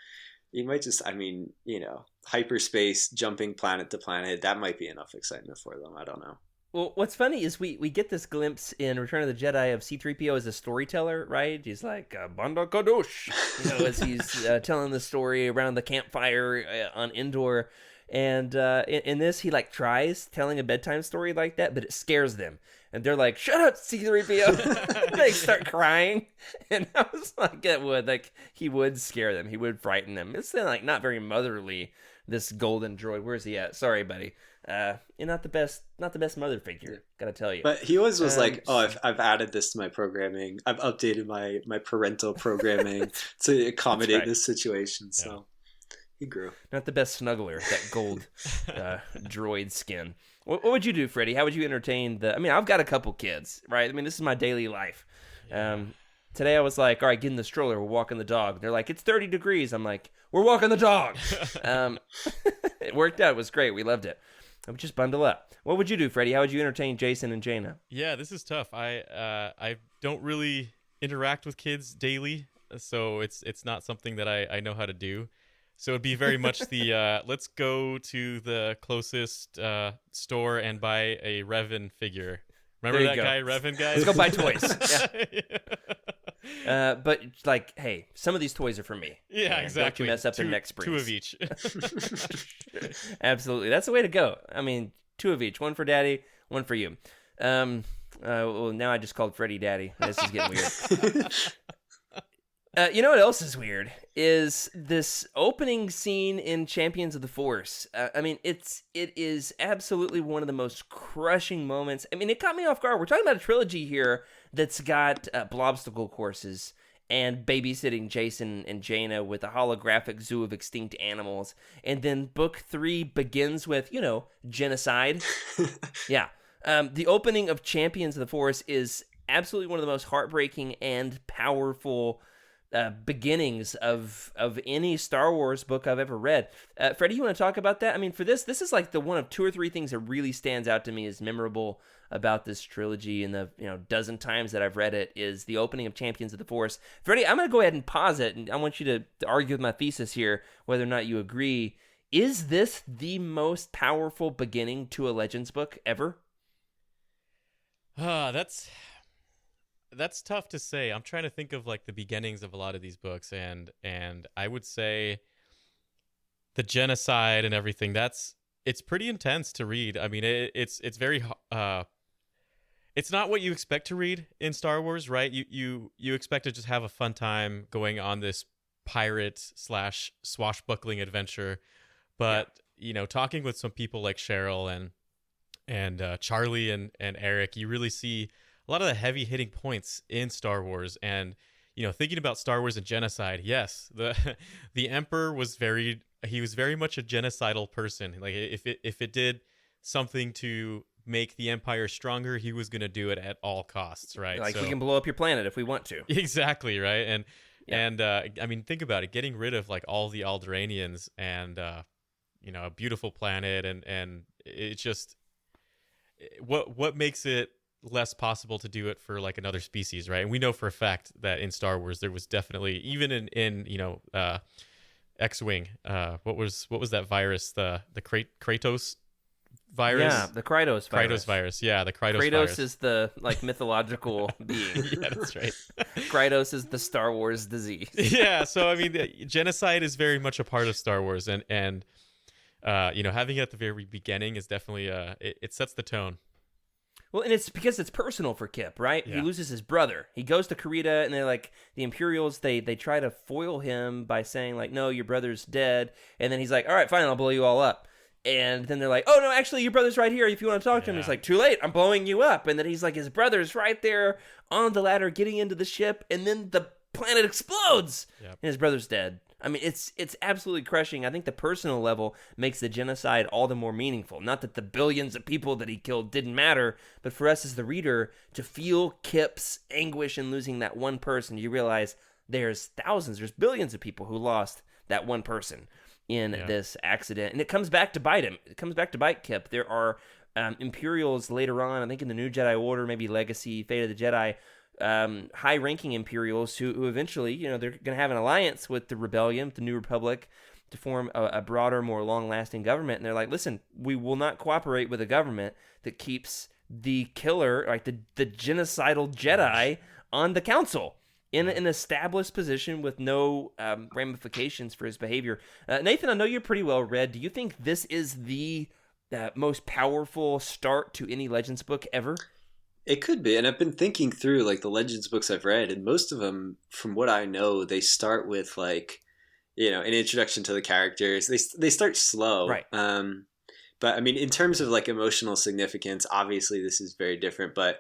you might just, hyperspace, jumping planet to planet, that might be enough excitement for them. I don't know.
Well, what's funny is we get this glimpse in Return of the Jedi of C-3PO as a storyteller, right? He's like, Banda Kadosh, as he's telling the story around the campfire on Endor. And in this, he like tries telling a bedtime story like that, but it scares them. And they're like, shut up, C-3PO. They start crying. And I was like, he would scare them. He would frighten them. It's like not very motherly, this golden droid. Where's he at? Sorry, buddy. You're not the best mother figure, gotta tell you.
But he always was like, "Oh, I've added this to my programming. I've updated my parental programming to accommodate
right.
this situation." So he grew.
Not the best snuggler, that gold droid skin. What would you do, Freddie? How would you entertain I've got a couple kids, right? This is my daily life. Today I was like, all right, get in the stroller, we're walking the dog. They're like, it's 30 degrees. I'm like, we're walking the dog. It worked out. It was great. We loved it. I would just bundle up. What would you do, Freddie? How would you entertain Jason and Jaina?
Yeah, this is tough. I don't really interact with kids daily, so it's not something that I know how to do. So it'd be very much the let's go to the closest store and buy a Revan figure. Remember that guy, Revan guy?
Let's go buy toys. Yeah. But like, hey, some of these toys are for me.
Yeah, exactly.
Don't you mess up the next springs.
2 of each.
Absolutely, that's the way to go. 2 of each, one for Daddy, one for you. Well, now I just called Freddie Daddy. This is getting weird. You know what else is weird is this opening scene in Champions of the Force. It is absolutely one of the most crushing moments. It caught me off guard. We're talking about a trilogy here that's got blobstacle courses and babysitting Jason and Jaina with a holographic zoo of extinct animals. And then book 3 begins with, genocide. Yeah. The opening of Champions of the Force is absolutely one of the most heartbreaking and powerful beginnings of any Star Wars book I've ever read. Freddie, you want to talk about that? For this is like the one of 2 or 3 things that really stands out to me as memorable about this trilogy in the dozen times that I've read it is the opening of Champions of the Force. Freddie, I'm going to go ahead and pause it, and I want you to argue with my thesis here, whether or not you agree. Is this the most powerful beginning to a Legends book ever?
That's tough to say. I'm trying to think of like the beginnings of a lot of these books, and I would say the genocide and everything. It's pretty intense to read. It's very it's not what you expect to read in Star Wars, right? You expect to just have a fun time going on this pirate / swashbuckling adventure, but talking with some people like Cheryl and Charlie and Eric, you really see a lot of the heavy hitting points in Star Wars. And thinking about Star Wars and genocide, yes, the Emperor was very much a genocidal person. Like if it did something to make the Empire stronger, he was going to do it at all costs, right?
Like, we can blow up your planet if we want to.
Exactly, right? And think about it, getting rid of like all the Alderaanians and a beautiful planet, and it's just what makes it less possible to do it for like another species, right? And we know for a fact that in Star Wars there was definitely, even in X-Wing, what was that virus, the Kratos virus?
Yeah, the Krytos virus.
Krytos virus. Yeah, the Krytos
Kratos
virus.
is the like mythological being.
Yeah, that's right.
Krytos is the Star Wars disease.
Yeah, so genocide is very much a part of Star Wars, and having it at the very beginning is definitely it sets the tone.
Well, and it's because it's personal for Kip, right?
Yeah.
He loses his brother. He goes to Karita, and they're like, the Imperials, they try to foil him by saying, like, no, your brother's dead. And then he's like, all right, fine, I'll blow you all up. And then they're like, oh, no, actually, your brother's right here if you want to talk to him. He's like, too late, I'm blowing you up. And then he's like, his brother's right there on the ladder getting into the ship, and then the planet explodes, and his brother's dead. It's absolutely crushing. I think the personal level makes the genocide all the more meaningful. Not that the billions of people that he killed didn't matter, but for us as the reader to feel Kip's anguish in losing that one person, you realize there's thousands, there's billions of people who lost that one person. in this accident, and it comes back to bite him. It comes back to bite Kip. There are Imperials later on, I think in the New Jedi Order, maybe Legacy, Fate of the Jedi, high-ranking Imperials who eventually, they're going to have an alliance with the Rebellion, the New Republic, to form a broader, more long-lasting government. And they're like, listen, we will not cooperate with a government that keeps the killer, like the genocidal Jedi, on the council in an established position with no ramifications for his behavior. Nathan, I know you're pretty well read. Do you think this is the most powerful start to any Legends book ever?
It could be, and I've been thinking through like the Legends books I've read, and most of them, from what I know, they start with like, an introduction to the characters. They start slow,
right?
But I mean, in terms of like emotional significance, obviously this is very different. But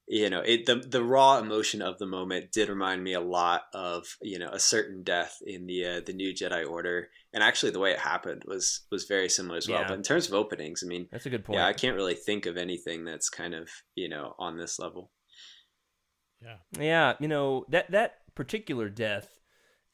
the raw emotion of the moment did remind me a lot of a certain death in the New Jedi Order, and actually the way it happened was very similar as well.
Yeah.
But in terms of openings, I mean,
That's a good point.
Yeah, I can't really think of anything that's kind of on this level.
Yeah.
Yeah, that particular death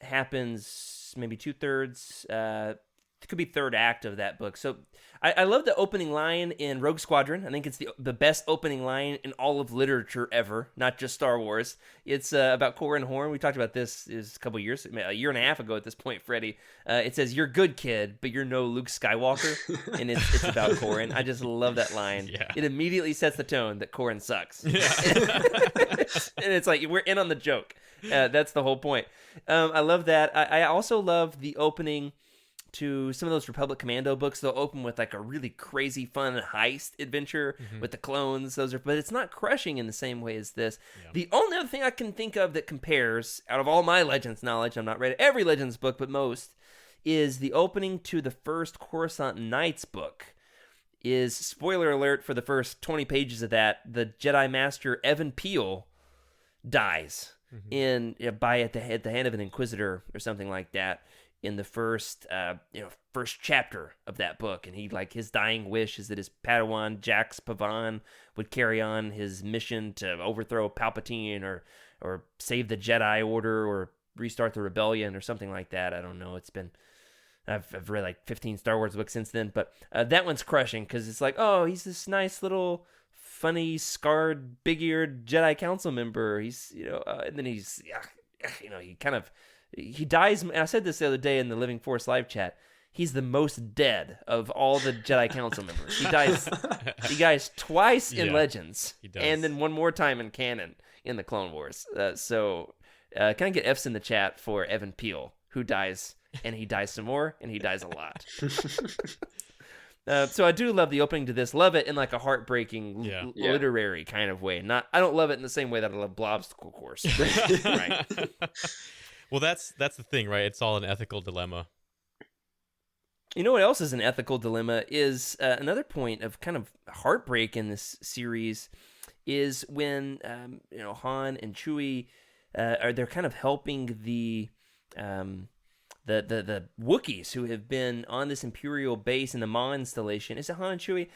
happens maybe 2/3. It could be third act of that book. So I love the opening line in Rogue Squadron. I think it's the best opening line in all of literature ever, not just Star Wars. It's about Corran Horn. We talked about this a couple years, a year and a half ago at this point, Freddie. It says, "You're good, kid, but you're no Luke Skywalker," and it's about Corran. I just love that line.
Yeah.
It immediately sets the tone that Corran sucks.
Yeah.
And it's like, we're in on the joke. That's the whole point. I love that. I also love the opening to some of those Republic Commando books. They'll open with like a really crazy fun heist adventure with the clones. But it's not crushing in the same way as this. Yeah. The only other thing I can think of that compares, out of all my Legends knowledge, I'm not read every Legends book, but most, is the opening to the first Coruscant Knights book. Is, spoiler alert for the first 20 pages of that, the Jedi Master Evan Peel dies at the hand of an Inquisitor or something like that in the first chapter of that book. And he, like, his dying wish is that his Padawan Jax Pavan would carry on his mission to overthrow Palpatine or save the Jedi Order or restart the rebellion or something like that. I don't know. I've read like 15 Star Wars books since then, but that one's crushing because it's like, oh, he's this nice little funny, scarred, big-eared Jedi Council member. He's, and then he's, he dies. And I said this the other day in the Living Force live chat. He's the most dead of all the Jedi Council members. He dies twice in Legends,
he does.
And then one more time in canon in the Clone Wars. So can I get F's in the chat for Evan Peel, who dies, and he dies some more, and he dies a lot. So I do love the opening to this. Love it in like a heartbreaking literary kind of way. I don't love it in the same way that I love Blobstacle Course. Right.
Well, that's the thing, right? It's all an ethical dilemma.
You know what else is an ethical dilemma is another point of kind of heartbreak in this series is when Han and Chewie they're kind of helping the Wookiees who have been on this Imperial base in the Maw installation. Is it Han and Chewie?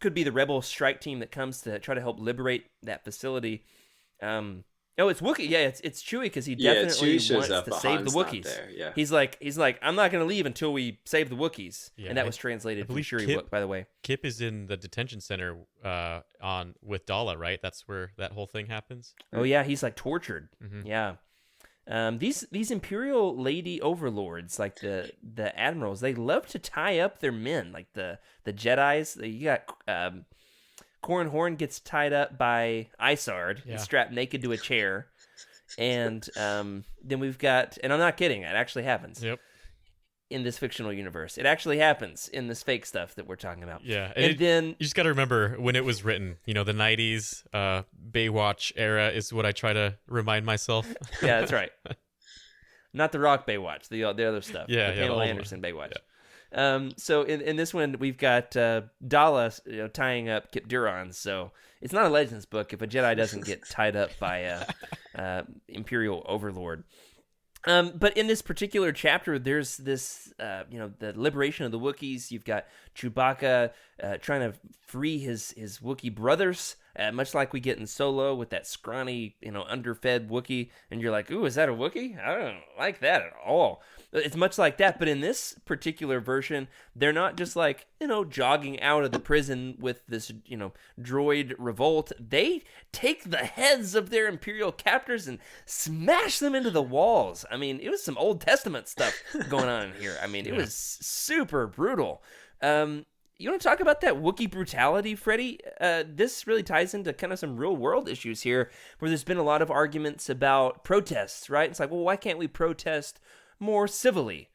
Could be the Rebel strike team that comes to try to help liberate that facility. It's Wookiee. Yeah, it's Chewie because he definitely wants to save the Wookiees.
Yeah.
He's like, I'm not going to leave until we save the Wookiees. Yeah, and that was translated from Shuri book, by the way.
Kip is in the detention center with Dala, right? That's where that whole thing happens.
Oh yeah, he's like tortured.
Mm-hmm.
Yeah. These Imperial lady overlords, like the admirals, they love to tie up their men, like the Jedis. You got Corran Horn gets tied up by Isard, and strapped naked to a chair, and then we've got, and I'm not kidding, it actually happens.
Yep.
In this fictional universe, it actually happens in this fake stuff that we're talking about.
Yeah,
and then
you just got to remember when it was written. The 90s Baywatch era is what I try to remind myself.
Yeah, that's right. Not the Rock Baywatch, the other stuff.
Yeah,
the Pamela Anderson Baywatch. Yeah. So in this one we've got Dala tying up Kip Duran. So it's not a Legends book if a Jedi doesn't get tied up by a Imperial overlord. But in this particular chapter, there's this, the liberation of the Wookiees. You've got Chewbacca trying to free his Wookiee brothers much like we get in Solo with that scrawny, underfed Wookiee, and you're like, ooh, is that a Wookiee? I don't like that at all. It's much like that, but in this particular version, they're not just like, jogging out of the prison with this, droid revolt. They take the heads of their Imperial captors and smash them into the walls. I mean, it was some Old Testament stuff going on here. I mean, it was super brutal. You want to talk about that Wookiee brutality, Freddie? This really ties into kind of some real world issues here, where there's been a lot of arguments about protests, right? It's like, well, why can't we protest more civilly?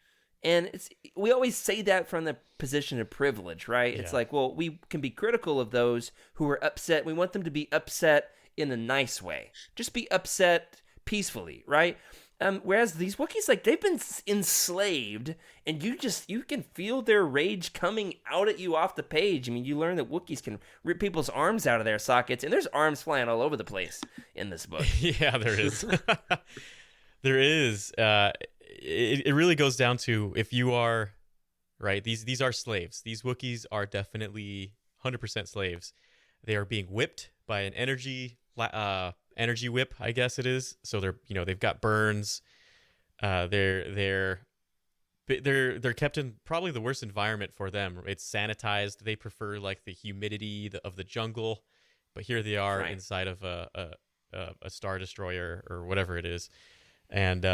And we always say that from the position of privilege, right? Yeah. It's like, well, we can be critical of those who are upset. We want them to be upset in a nice way. Just be upset peacefully, right? Whereas these Wookiees, like, they've been enslaved, and you can feel their rage coming out at you off the page. I mean, you learn that Wookiees can rip people's arms out of their sockets, and there's arms flying all over the place in this book.
Yeah, there is. There is. It really goes down to, if you are, right, these are slaves. These Wookiees are definitely 100% slaves. They are being whipped by an energy whip, I guess it is. So they've got burns. They're kept in probably the worst environment for them. It's sanitized. They prefer like the humidity of the jungle, but here they are inside of a Star Destroyer or whatever it is, and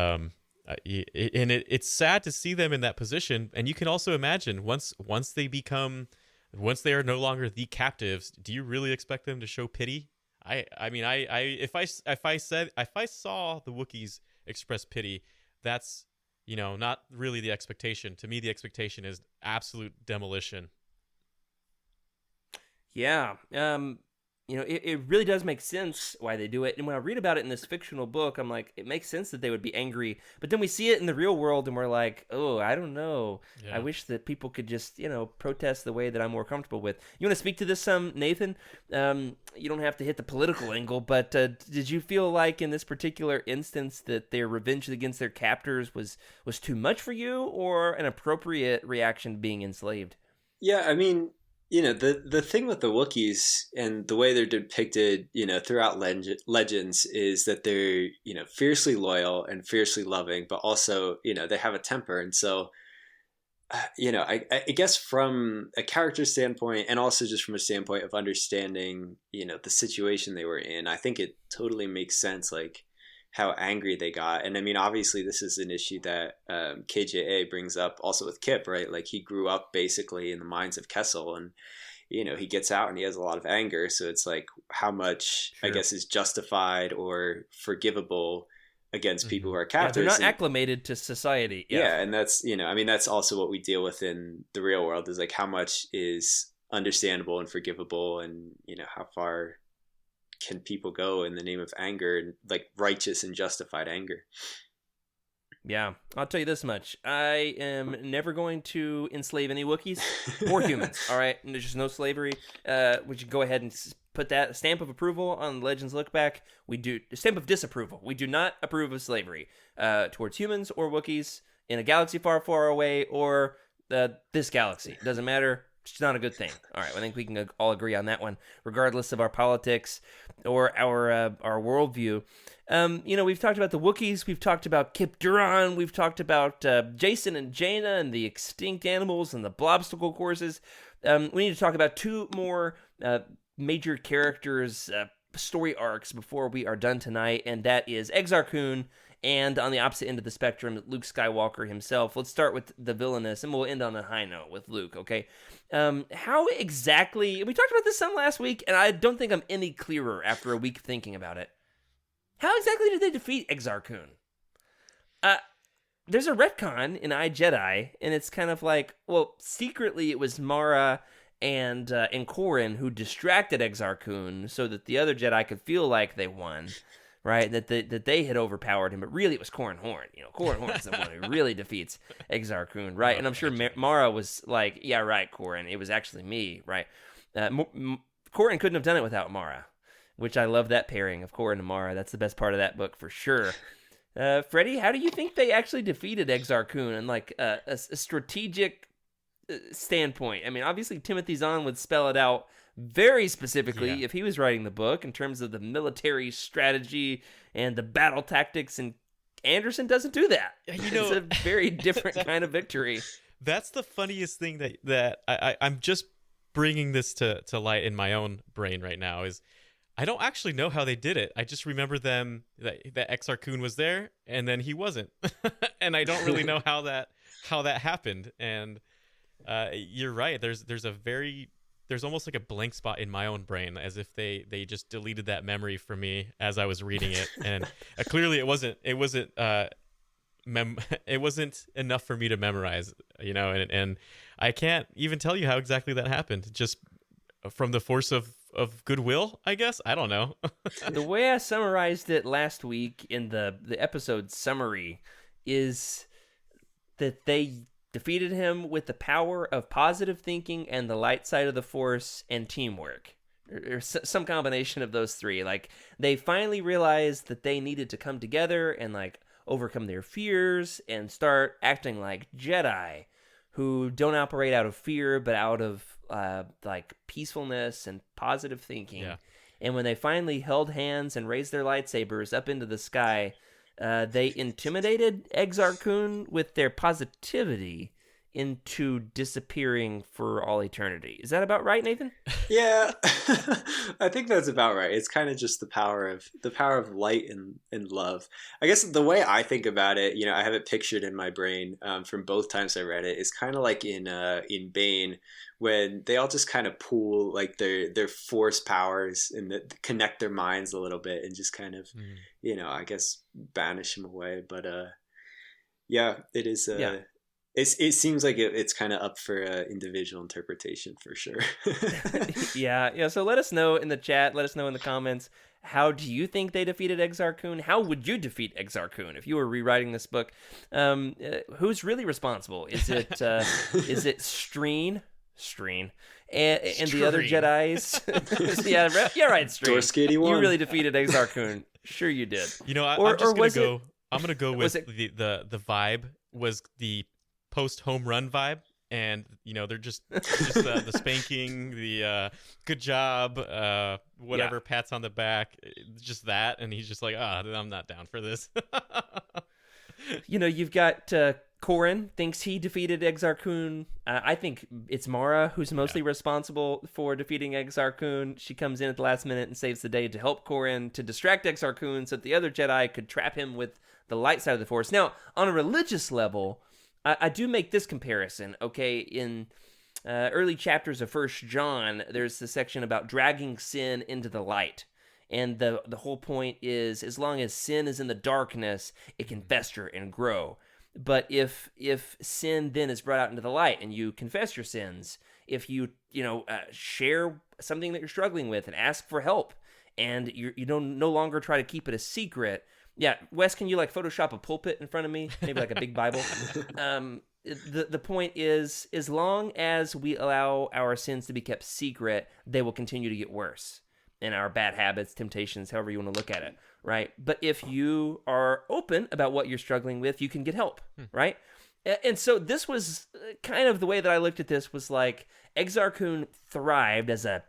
it's sad to see them in that position. And you can also imagine once they are no longer the captives, do you really expect them to show pity? If I saw the Wookiees express pity, that's not really the expectation. To me, the expectation is absolute demolition.
Yeah. It really does make sense why they do it. And when I read about it in this fictional book, I'm like, it makes sense that they would be angry. But then we see it in the real world, and we're like, oh, I don't know. Yeah. I wish that people could just, protest the way that I'm more comfortable with. You want to speak to this Nathan? You don't have to hit the political angle, but did you feel like in this particular instance that their revenge against their captors was too much for you, or an appropriate reaction to being enslaved?
Yeah, I mean, the thing with the Wookiees and the way they're depicted, throughout legends is that they're, fiercely loyal and fiercely loving, but also, they have a temper. And so, I guess from a character standpoint, and also just from a standpoint of understanding, the situation they were in, I think it totally makes sense, like, how angry they got. And I mean, obviously this is an issue that KJA brings up also with Kip, right? Like, he grew up basically in the mines of Kessel, and he gets out and he has a lot of anger. So it's like, how much, I guess, is justified or forgivable against people who are captors.
They're not acclimated to society.
Yeah, and that's, that's also what we deal with in the real world, is like, how much is understandable and forgivable, and how far can people go in the name of anger, and like righteous and justified anger?
Yeah, I'll tell you this much. I am never going to enslave any Wookiees or humans. All right, there's just no slavery. We should go ahead and put that stamp of approval on Legends Look Back. We do stamp of disapproval. We do not approve of slavery towards humans or Wookiees in a galaxy far, far away, or this galaxy. It doesn't matter. It's not a good thing. All right, I think we can all agree on that one, regardless of our politics or our worldview. We've talked about the Wookiees, we've talked about Kip Duran, we've talked about Jason and Jaina and the extinct animals and the blobstacle courses. We need to talk about two more major characters' story arcs before we are done tonight, and that is Exar Kun, and on the opposite end of the spectrum, Luke Skywalker himself. Let's start with the villainous, and we'll end on a high note with Luke, okay? How exactly... We talked about this some last week, and I don't think I'm any clearer after a week thinking about it. How exactly did they defeat Exar Kun? There's a retcon in iJedi, and it's kind of like, well, secretly it was Mara and Corran who distracted Exar Kun so that the other Jedi could feel like they won. Right, that they had overpowered him, but really it was Corran Horn. Corran Horn's the one who really defeats Exar Kun, right? And I'm sure Mara was like, "Yeah, right, Corran. It was actually me, right?" Corran couldn't have done it without Mara, which I love that pairing of Corran and Mara. That's the best part of that book for sure. Freddie, how do you think they actually defeated Exar Kun in like a strategic standpoint. I mean, obviously Timothy Zahn would spell it out very specifically
Yeah.
if he was writing the book in terms of the military strategy and the battle tactics, and Anderson doesn't do that.
You know,
it's a very different kind of victory.
That's the funniest thing that I'm just bringing this to light in my own brain right now is I don't actually know how they did it. I just remember them that Exar Kun was there and then he wasn't, and I don't really know how that happened. And you're right. There's almost like a blank spot in my own brain, as if they just deleted that memory from me as I was reading it, and clearly it wasn't enough for me to memorize, you know, and I can't even tell you how exactly that happened. Just from the force of goodwill, I guess. I don't know.
The way I summarized it last week in the episode summary is that they defeated him with the power of positive thinking and the light side of the force and teamwork, or some combination of those three. Like, they finally realized that they needed to come together and like overcome their fears and start acting like Jedi, who don't operate out of fear but out of like peacefulness and positive thinking.
Yeah.
And when they finally held hands and raised their lightsabers up into the sky, they intimidated Exar Kun with their positivity into disappearing for all eternity. Is that about right, Nathan?
Yeah, I think that's about right. It's kind of just the power of light and love. I guess the way I think about it, you know, I have it pictured in my brain from both times I read it. It's kind of like in Bane, when they all just kind of pool like their force powers and connect their minds a little bit and just kind of, you know, I guess banish them away. But yeah, it is. It seems like it's kind of up for individual interpretation for sure.
Yeah. So let us know in the chat. Let us know in the comments. How do you think they defeated Exar Kun? How would you defeat Exar Kun if you were rewriting this book? Who's really responsible? Is it Streen, and the other Jedis? Yeah, right, Streen.
Dorsky won.
You really defeated Exar Kun. Sure, you did.
You know, I'm gonna go with the vibe was the post home run vibe, and you know they're just the spanking, the good job, whatever, pats on the back, just that, and he's just like, I'm not down for this.
You know, you've got Corrin thinks he defeated Exar Kun. I think it's Mara who's mostly responsible for defeating Exar Kun. She comes in at the last minute and saves the day to help Corrin to distract Exar Kun so that the other Jedi could trap him with the light side of the Force. Now, on a religious level, I do make this comparison, okay? In early chapters of First John, there's the section about dragging sin into the light. And the whole point is, as long as sin is in the darkness, it can fester and grow. But if sin then is brought out into the light and you confess your sins, if you share something that you're struggling with and ask for help, and you don't no longer try to keep it a secret. Yeah, Wes, can you like Photoshop a pulpit in front of me? Maybe like a big Bible. The point is, as long as we allow our sins to be kept secret, they will continue to get worse. And our bad habits, temptations, however you want to look at it, right? But if you are open about what you're struggling with, you can get help, right? And so this was kind of the way that I looked at this, was like Exar Kun thrived as an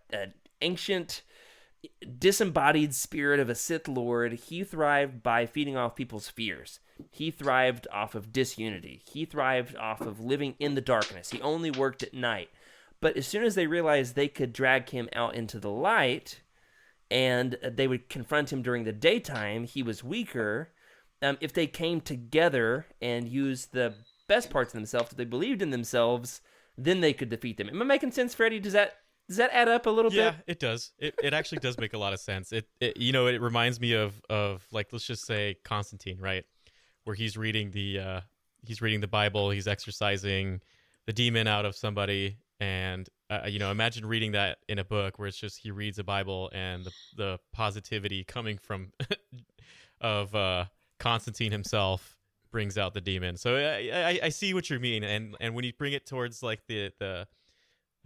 ancient, disembodied spirit of a Sith Lord. He thrived by feeding off people's fears. He thrived off of disunity. He thrived off of living in the darkness. He only worked at night. But as soon as they realized they could drag him out into the light, and they would confront him during the daytime, he was weaker. If they came together and used the best parts of themselves, if they believed in themselves, then they could defeat them. Am I making sense, Freddie? Does that add up a little bit?
Yeah, it does. It actually does make a lot of sense. It reminds me of like, let's just say Constantine, right? Where he's reading the Bible, he's exorcising the demon out of somebody, and imagine reading that in a book where it's just he reads a Bible and the positivity coming from of Constantine himself brings out the demon. So I see what you mean, and when you bring it towards like the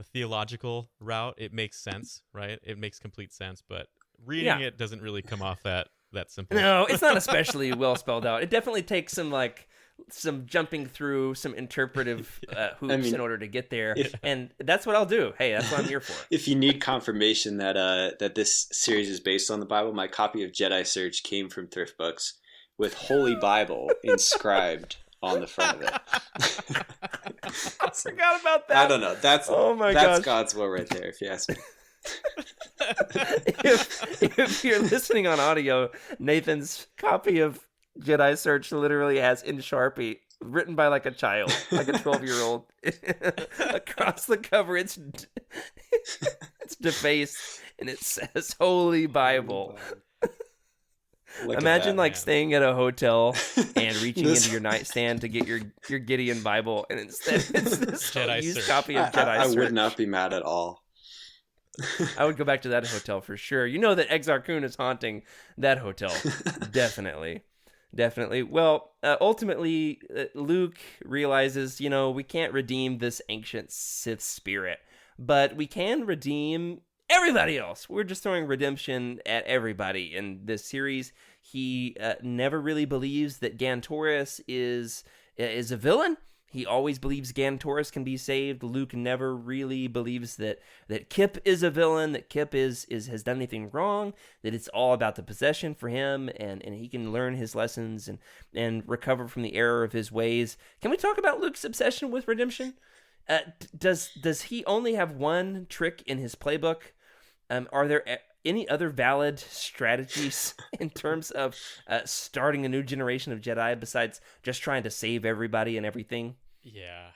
theological route, it makes sense, right? It makes complete sense, but reading it doesn't really come off that simple.
No, it's not especially well spelled out. It definitely takes some like some jumping through some interpretive hoops
I mean,
in order to get there,
if-
and that's what I'll do. Hey, that's what I'm here for.
If you need confirmation that this series is based on the Bible, my copy of Jedi Search came from Thrift Books with Holy Bible inscribed on the front of it.
I forgot about that.
I don't know. That's
gosh.
God's will right there, if you ask me.
if you're listening on audio, Nathan's copy of Jedi Search literally has in Sharpie, written by like a child, like a 12-year-old, across the cover. It's defaced and it says Holy Bible.
Look at
Imagine
that,
like
man.
staying at a hotel and reaching
This-
into your nightstand to get your Gideon Bible, and instead it's this
Jedi
used
Search.
copy of Jedi
I
Search.
would not be mad at all.
I would go back to that hotel for sure. You know that Exar Kun is haunting that hotel. Definitely. Well, ultimately, Luke realizes, we can't redeem this ancient Sith spirit, but we can redeem everybody else. We're just throwing redemption at everybody in this series. He never really believes that Gantoris is a villain. He always believes Gantoris can be saved. Luke never really believes that Kip is a villain, that Kip has done anything wrong, that it's all about the possession for him, and he can learn his lessons and recover from the error of his ways. Can we talk about Luke's obsession with redemption? Does he only have one trick in his playbook? Are there any other valid strategies in terms of starting a new generation of Jedi besides just trying to save everybody and everything?
Yeah.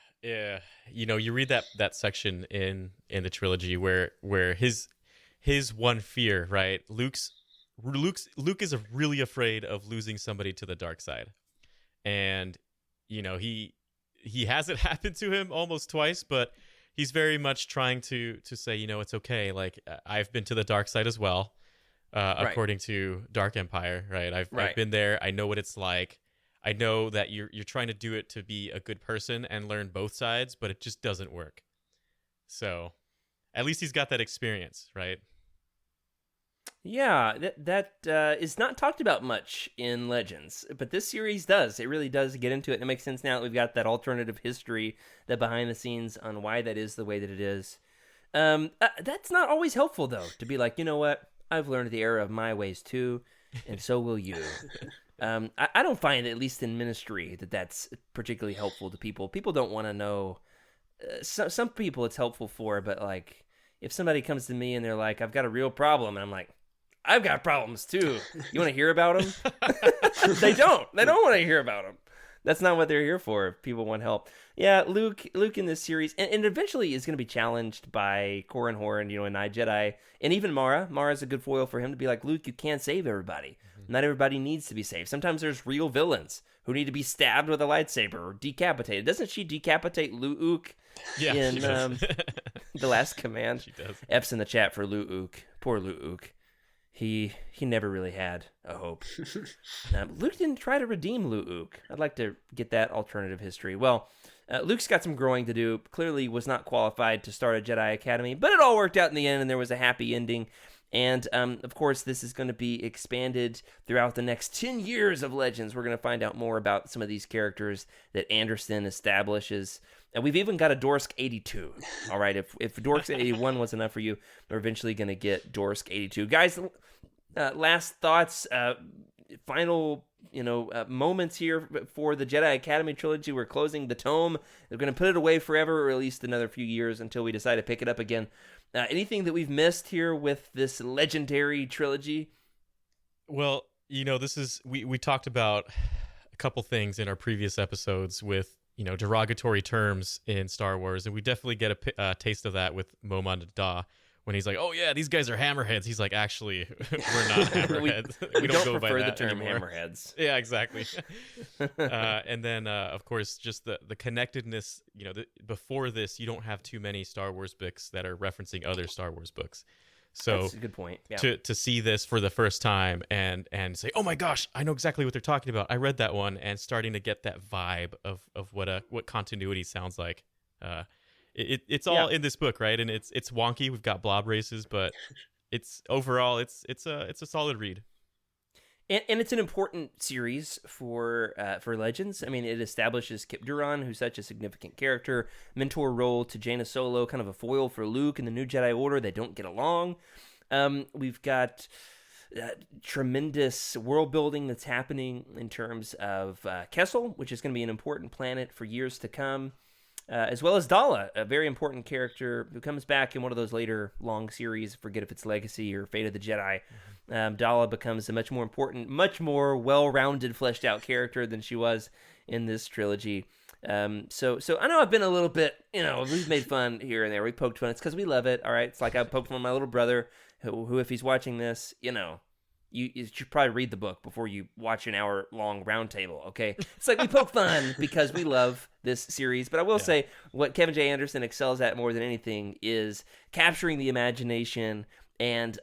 You read that section in the trilogy where his one fear, right? Luke is really afraid of losing somebody to the dark side, and he has it happen to him almost twice, but he's very much trying to say, it's okay. Like, I've been to the dark side as well, according to Dark Empire, right? I've been there. I know what it's like. I know that you're trying to do it to be a good person and learn both sides, but it just doesn't work. So, at least he's got that experience, right?
Yeah, that is not talked about much in Legends, but this series does. It really does get into it, and it makes sense now that we've got that alternative history, that behind the scenes on why that is the way that it is. That's not always helpful, though, to be like, you know what? I've learned the error of my ways, too, and so will you. I don't find, at least in ministry, that's particularly helpful to people. People don't want to know. Some people it's helpful for, but like, if somebody comes to me and they're like, I've got a real problem, and I'm like, I've got problems too. You want to hear about them? They don't want to hear about them. That's not what they're here for. If people want help. Yeah, Luke in this series, and eventually is going to be challenged by Corran Horn, and I Jedi, and even Mara. Mara's a good foil for him to be like, Luke, you can't save everybody. Not everybody needs to be saved. Sometimes there's real villains who need to be stabbed with a lightsaber or decapitated. Doesn't she decapitate Luke in The Last Command?
She does.
F's in the chat for Luke. Poor Luke. He never really had a hope. Luke didn't try to redeem Luke. I'd like to get that alternative history. Well, Luke's got some growing to do. Clearly was not qualified to start a Jedi Academy, but it all worked out in the end, and there was a happy ending. And, of course, this is going to be expanded throughout the next 10 years of Legends. We're going to find out more about some of these characters that Anderson establishes. And we've even got a Dorsk 82. All right, if Dorsk 81 was enough for you, we're eventually going to get Dorsk 82. Guys, last thoughts, final moments here for the Jedi Academy trilogy. We're closing the tome. They're going to put it away forever, or at least another few years until we decide to pick it up again. Anything that we've missed here with this legendary trilogy?
Well, this is we talked about a couple things in our previous episodes with derogatory terms in Star Wars, and we definitely get a taste of that with Momon Da when he's like, "Oh yeah, these guys are hammerheads." He's like, "Actually, we're not hammerheads.
we
don't go
prefer
by that
the term
anymore."
hammerheads.
Yeah, exactly. And then, of course, just the connectedness. Before this, you don't have too many Star Wars books that are referencing other Star Wars books. So
That's a good point. Yeah.
to see this for the first time and say, "Oh my gosh, I know exactly what they're talking about. I read that one," and starting to get that vibe of what continuity sounds like. It's all in this book, right? And it's wonky. We've got blob races, but it's overall it's a solid read.
And it's an important series for Legends. I mean, it establishes Kip Duron, who's such a significant character, mentor role to Jaina Solo, kind of a foil for Luke and the New Jedi Order. They don't get along. We've got tremendous world building that's happening in terms of Kessel, which is going to be an important planet for years to come, as well as Dala, a very important character who comes back in one of those later long series. Forget if it's Legacy or Fate of the Jedi. Dala becomes a much more important, much more well-rounded, fleshed-out character than she was in this trilogy. So I know I've been a little bit, we've made fun here and there. We poked fun. It's because we love it. All right. It's like I poked fun at my little brother, who if he's watching this, you should probably read the book before you watch an hour-long roundtable. Okay. It's like we poke fun because we love this series. But I will say what Kevin J. Anderson excels at more than anything is capturing the imagination and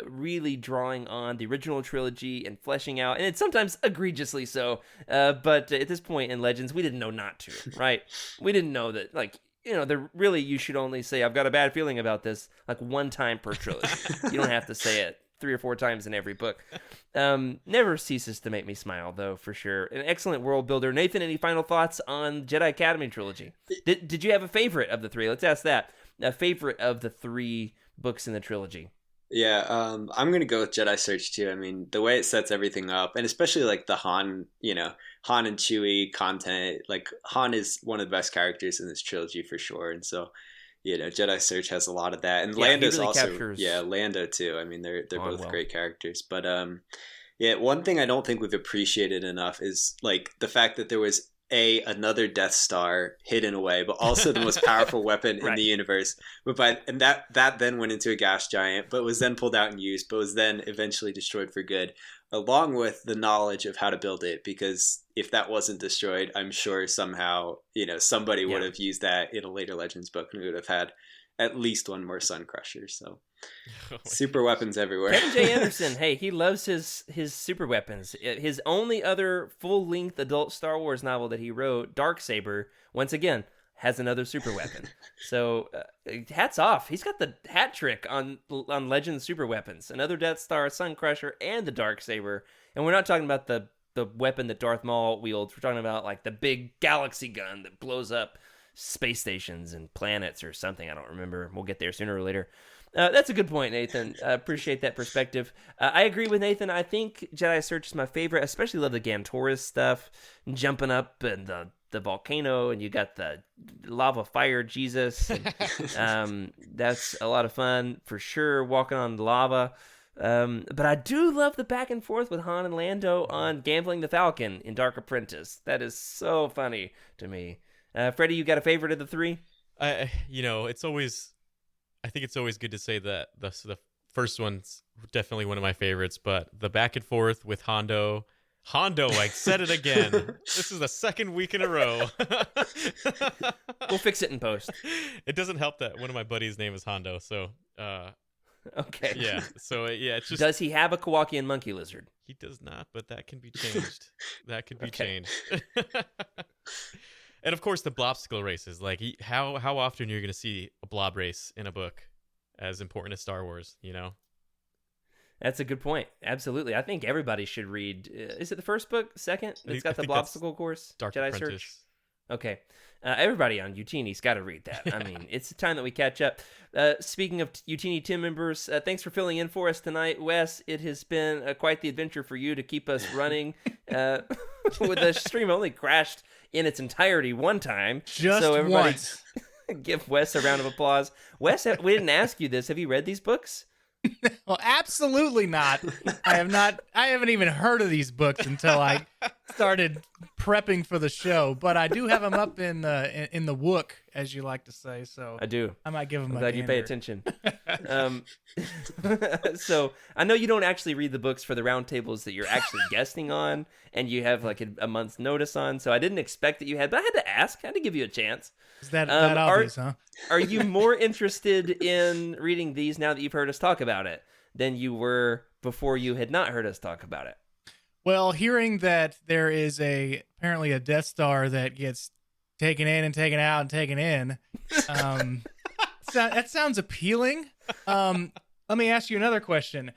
really drawing on the original trilogy and fleshing out, and it's sometimes egregiously so, but at this point in Legends, we didn't know not to, right? We didn't know that, really you should only say, I've got a bad feeling about this, like one time per trilogy. You don't have to say it 3 or 4 times in every book. Never ceases to make me smile, though, for sure. An excellent world builder. Nathan, any final thoughts on Jedi Academy trilogy? Did you have a favorite of the 3? Let's ask that. A favorite of the 3 books in the trilogy.
Yeah, I'm gonna go with Jedi Search too. I mean, the way it sets everything up, and especially like the Han and Chewie content. Like Han is one of the best characters in this trilogy for sure, and so Jedi Search has a lot of that. And Lando's really also captures... Lando too. I mean, they're both great characters. But one thing I don't think we've appreciated enough is like the fact that there was another Death Star hidden away, but also the most powerful weapon in the universe. And that then went into a gas giant, but was then pulled out and used, but was then eventually destroyed for good, along with the knowledge of how to build it. Because if that wasn't destroyed, I'm sure somehow somebody would have used that in a later Legends book, and we would have had at least one more Sun Crusher. So super weapons everywhere.
Kevin J. Anderson, hey, he loves his super weapons. His only other full-length adult Star Wars novel that he wrote, Darksaber, once again, has another super weapon. So hats off. He's got the hat trick on Legends super weapons. Another Death Star, Sun Crusher, and the Darksaber. And we're not talking about the weapon that Darth Maul wields. We're talking about like the big galaxy gun that blows up space stations and planets or something. I don't remember. We'll get there sooner or later. That's a good point, Nathan. Appreciate that perspective. I agree with Nathan. I think Jedi Search is my favorite. I especially love the Gantoris stuff, jumping up and the volcano, and you got the lava fire Jesus. And, that's a lot of fun for sure, walking on lava. But I do love the back and forth with Han and Lando on gambling the Falcon in Dark Apprentice. That is so funny to me. Freddie, you got a favorite of the 3?
I think it's always good to say that the first one's definitely one of my favorites, but the back and forth with Hondo, I said it again. This is the second week in a row.
We'll fix it in post.
It doesn't help that one of my buddies' name is Hondo, so
okay.
Yeah. So it's just.
Does he have a Kowakian monkey lizard?
He does not, but that can be changed. Changed. And of course, the blobsicle races. Like, how often you're going to see a blob race in a book, as important as Star Wars?
That's a good point. Absolutely, I think everybody should read. Is it the first book? Second? It's got the blobsicle course.
Dark
Jedi
Apprentice.
Search. Okay, everybody on Utini's got to read that. I mean, it's the time that we catch up. Speaking of Utini team members, thanks for filling in for us tonight, Wes. It has been quite the adventure for you to keep us running. With the stream only crashed in its entirety one time.
Just
so everybody
once.
Give Wes a round of applause. Wes, we didn't ask you this. Have you read these books?
Well, absolutely not. I have not. I haven't even heard of these books until I started prepping for the show. But I do have them up in the Wook, as you like to say. So
I do.
I might give them.
I'm glad you pay attention. So I know you don't actually read the books for the roundtables that you're actually guesting on, and you have like a month's notice on. So I didn't expect that you had, but I had to ask. I had to give you a chance.
Is that obvious, huh?
Are you more interested in reading these now that you've heard us talk about it than you were before you had not heard us talk about it?
Well, hearing that there is apparently a Death Star that gets taken in and taken out and taken in, that sounds appealing. Let me ask you another question.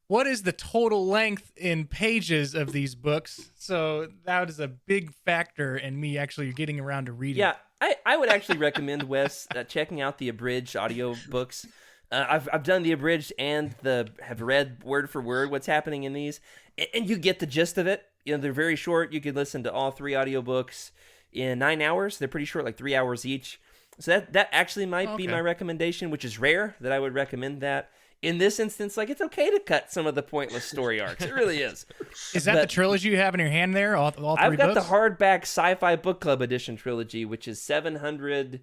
what is the total length in pages of these books? So that is a big factor in me actually getting around to reading.
Yeah, I would actually recommend, Wes, checking out the abridged audio books. I've done the abridged and have read word for word what's happening in these, and you get the gist of it. They're very short. You could listen to all 3 audiobooks in 9 hours. They're pretty short, like 3 hours each. So that actually might be my recommendation, which is rare that I would recommend that. In this instance, like, it's okay to cut some of the pointless story arcs. It really is.
Is that the trilogy you have in your hand there? All 3 books?
I've got the hardback Sci-Fi Book Club edition trilogy, which is 700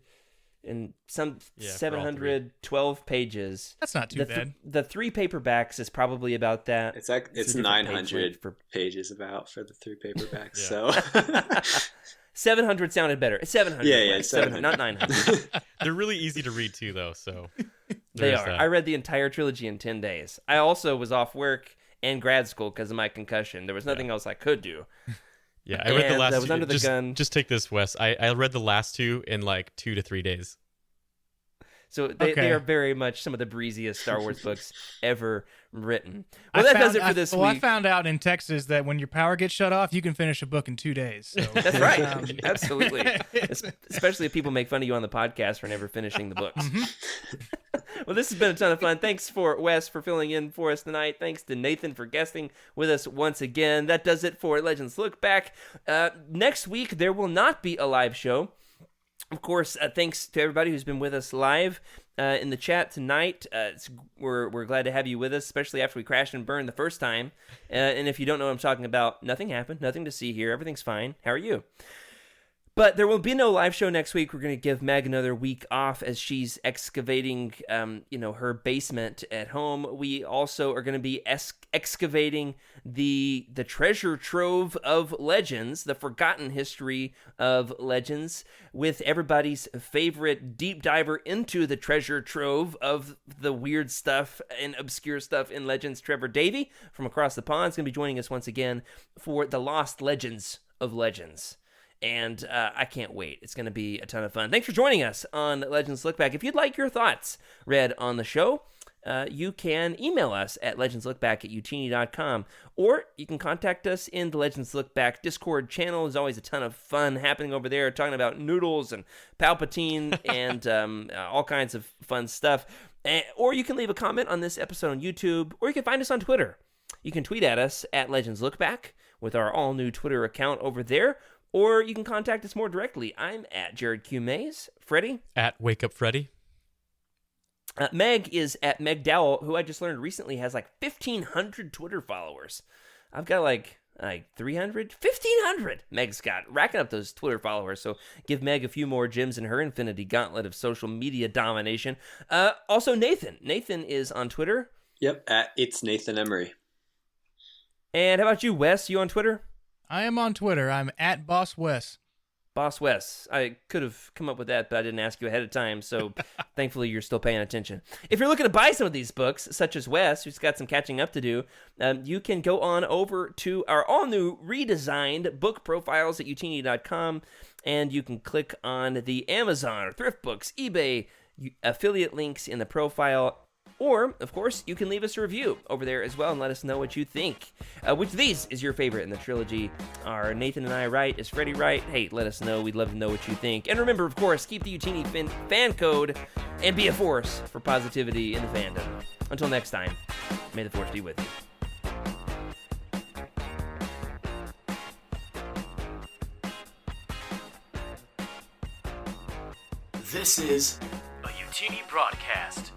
and 712 pages.
That's not too bad.
The 3 paperbacks is probably about that.
It's 900 pages about for the 3 paperbacks. So
700 sounded better. It's 700.
Yeah,
right? 700, not 900.
They're really easy to read too, though. So
they are. I read the entire trilogy in 10 days. I also was off work and grad school because of my concussion. There was nothing else I could do.
Yeah, I read the last.
I was under the gun.
Just take this, Wes. I read the last 2 in like 2 to 3 days.
So they are very much some of the breeziest Star Wars books ever written. Well, that does it for this week.
I found out in Texas that when your power gets shut off, you can finish a book in 2 days. So.
That's right. Absolutely. Especially if people make fun of you on the podcast for never finishing the books. Well, this has been a ton of fun. Thanks for Wes for filling in for us tonight. Thanks to Nathan for guesting with us once again. That does it for Legends Look Back. Next week, there will not be a live show. Of course, thanks to everybody who's been with us live in the chat tonight. We're glad to have you with us, especially after we crashed and burned the first time. And if you don't know what I'm talking about, nothing happened, nothing to see here. Everything's fine. How are you? But there will be no live show next week. We're going to give Meg another week off as she's excavating, her basement at home. We also are going to be excavating the treasure trove of Legends, the forgotten history of Legends, with everybody's favorite deep diver into the treasure trove of the weird stuff and obscure stuff in Legends, Trevor Davey from across the pond is going to be joining us once again for the Lost Legends of Legends. And I can't wait. It's going to be a ton of fun. Thanks for joining us on Legends Look Back. If you'd like your thoughts read on the show, you can email us at legendslookback@utini.com, or you can contact us in the Legends Look Back Discord channel. There's always a ton of fun happening over there, talking about noodles and Palpatine and all kinds of fun stuff. Or you can leave a comment on this episode on YouTube, or you can find us on Twitter. You can tweet at us at Legends Look Back with our all-new Twitter account over there. Or you can contact us more directly. I'm at Jared Q. Mays. Freddie?
At Wake Up Freddy.
Meg is at Meg Dowell, who I just learned recently has like 1,500 Twitter followers. I've got like 300? 1,500! Meg's got. Racking up those Twitter followers. So give Meg a few more gems in her infinity gauntlet of social media domination. Also, Nathan. Nathan is on Twitter.
Yep, at It's Nathan Emery.
And how about you, Wes? You on Twitter?
I am on Twitter. I'm at Boss Wes.
Boss Wes. I could have come up with that, but I didn't ask you ahead of time, so thankfully you're still paying attention. If you're looking to buy some of these books, such as Wes, who's got some catching up to do, you can go on over to our all-new redesigned book profiles at utini.com, and you can click on the Amazon or Thrift Books, eBay affiliate links in the profile. Or, of course, you can leave us a review over there as well and let us know what you think. Which of these is your favorite in the trilogy? Are Nathan and I right? Is Freddie right? Hey, let us know. We'd love to know what you think. And remember, of course, keep the Utini fan code and be a force for positivity in the fandom. Until next time, may the force be with you.
This is a Utini broadcast.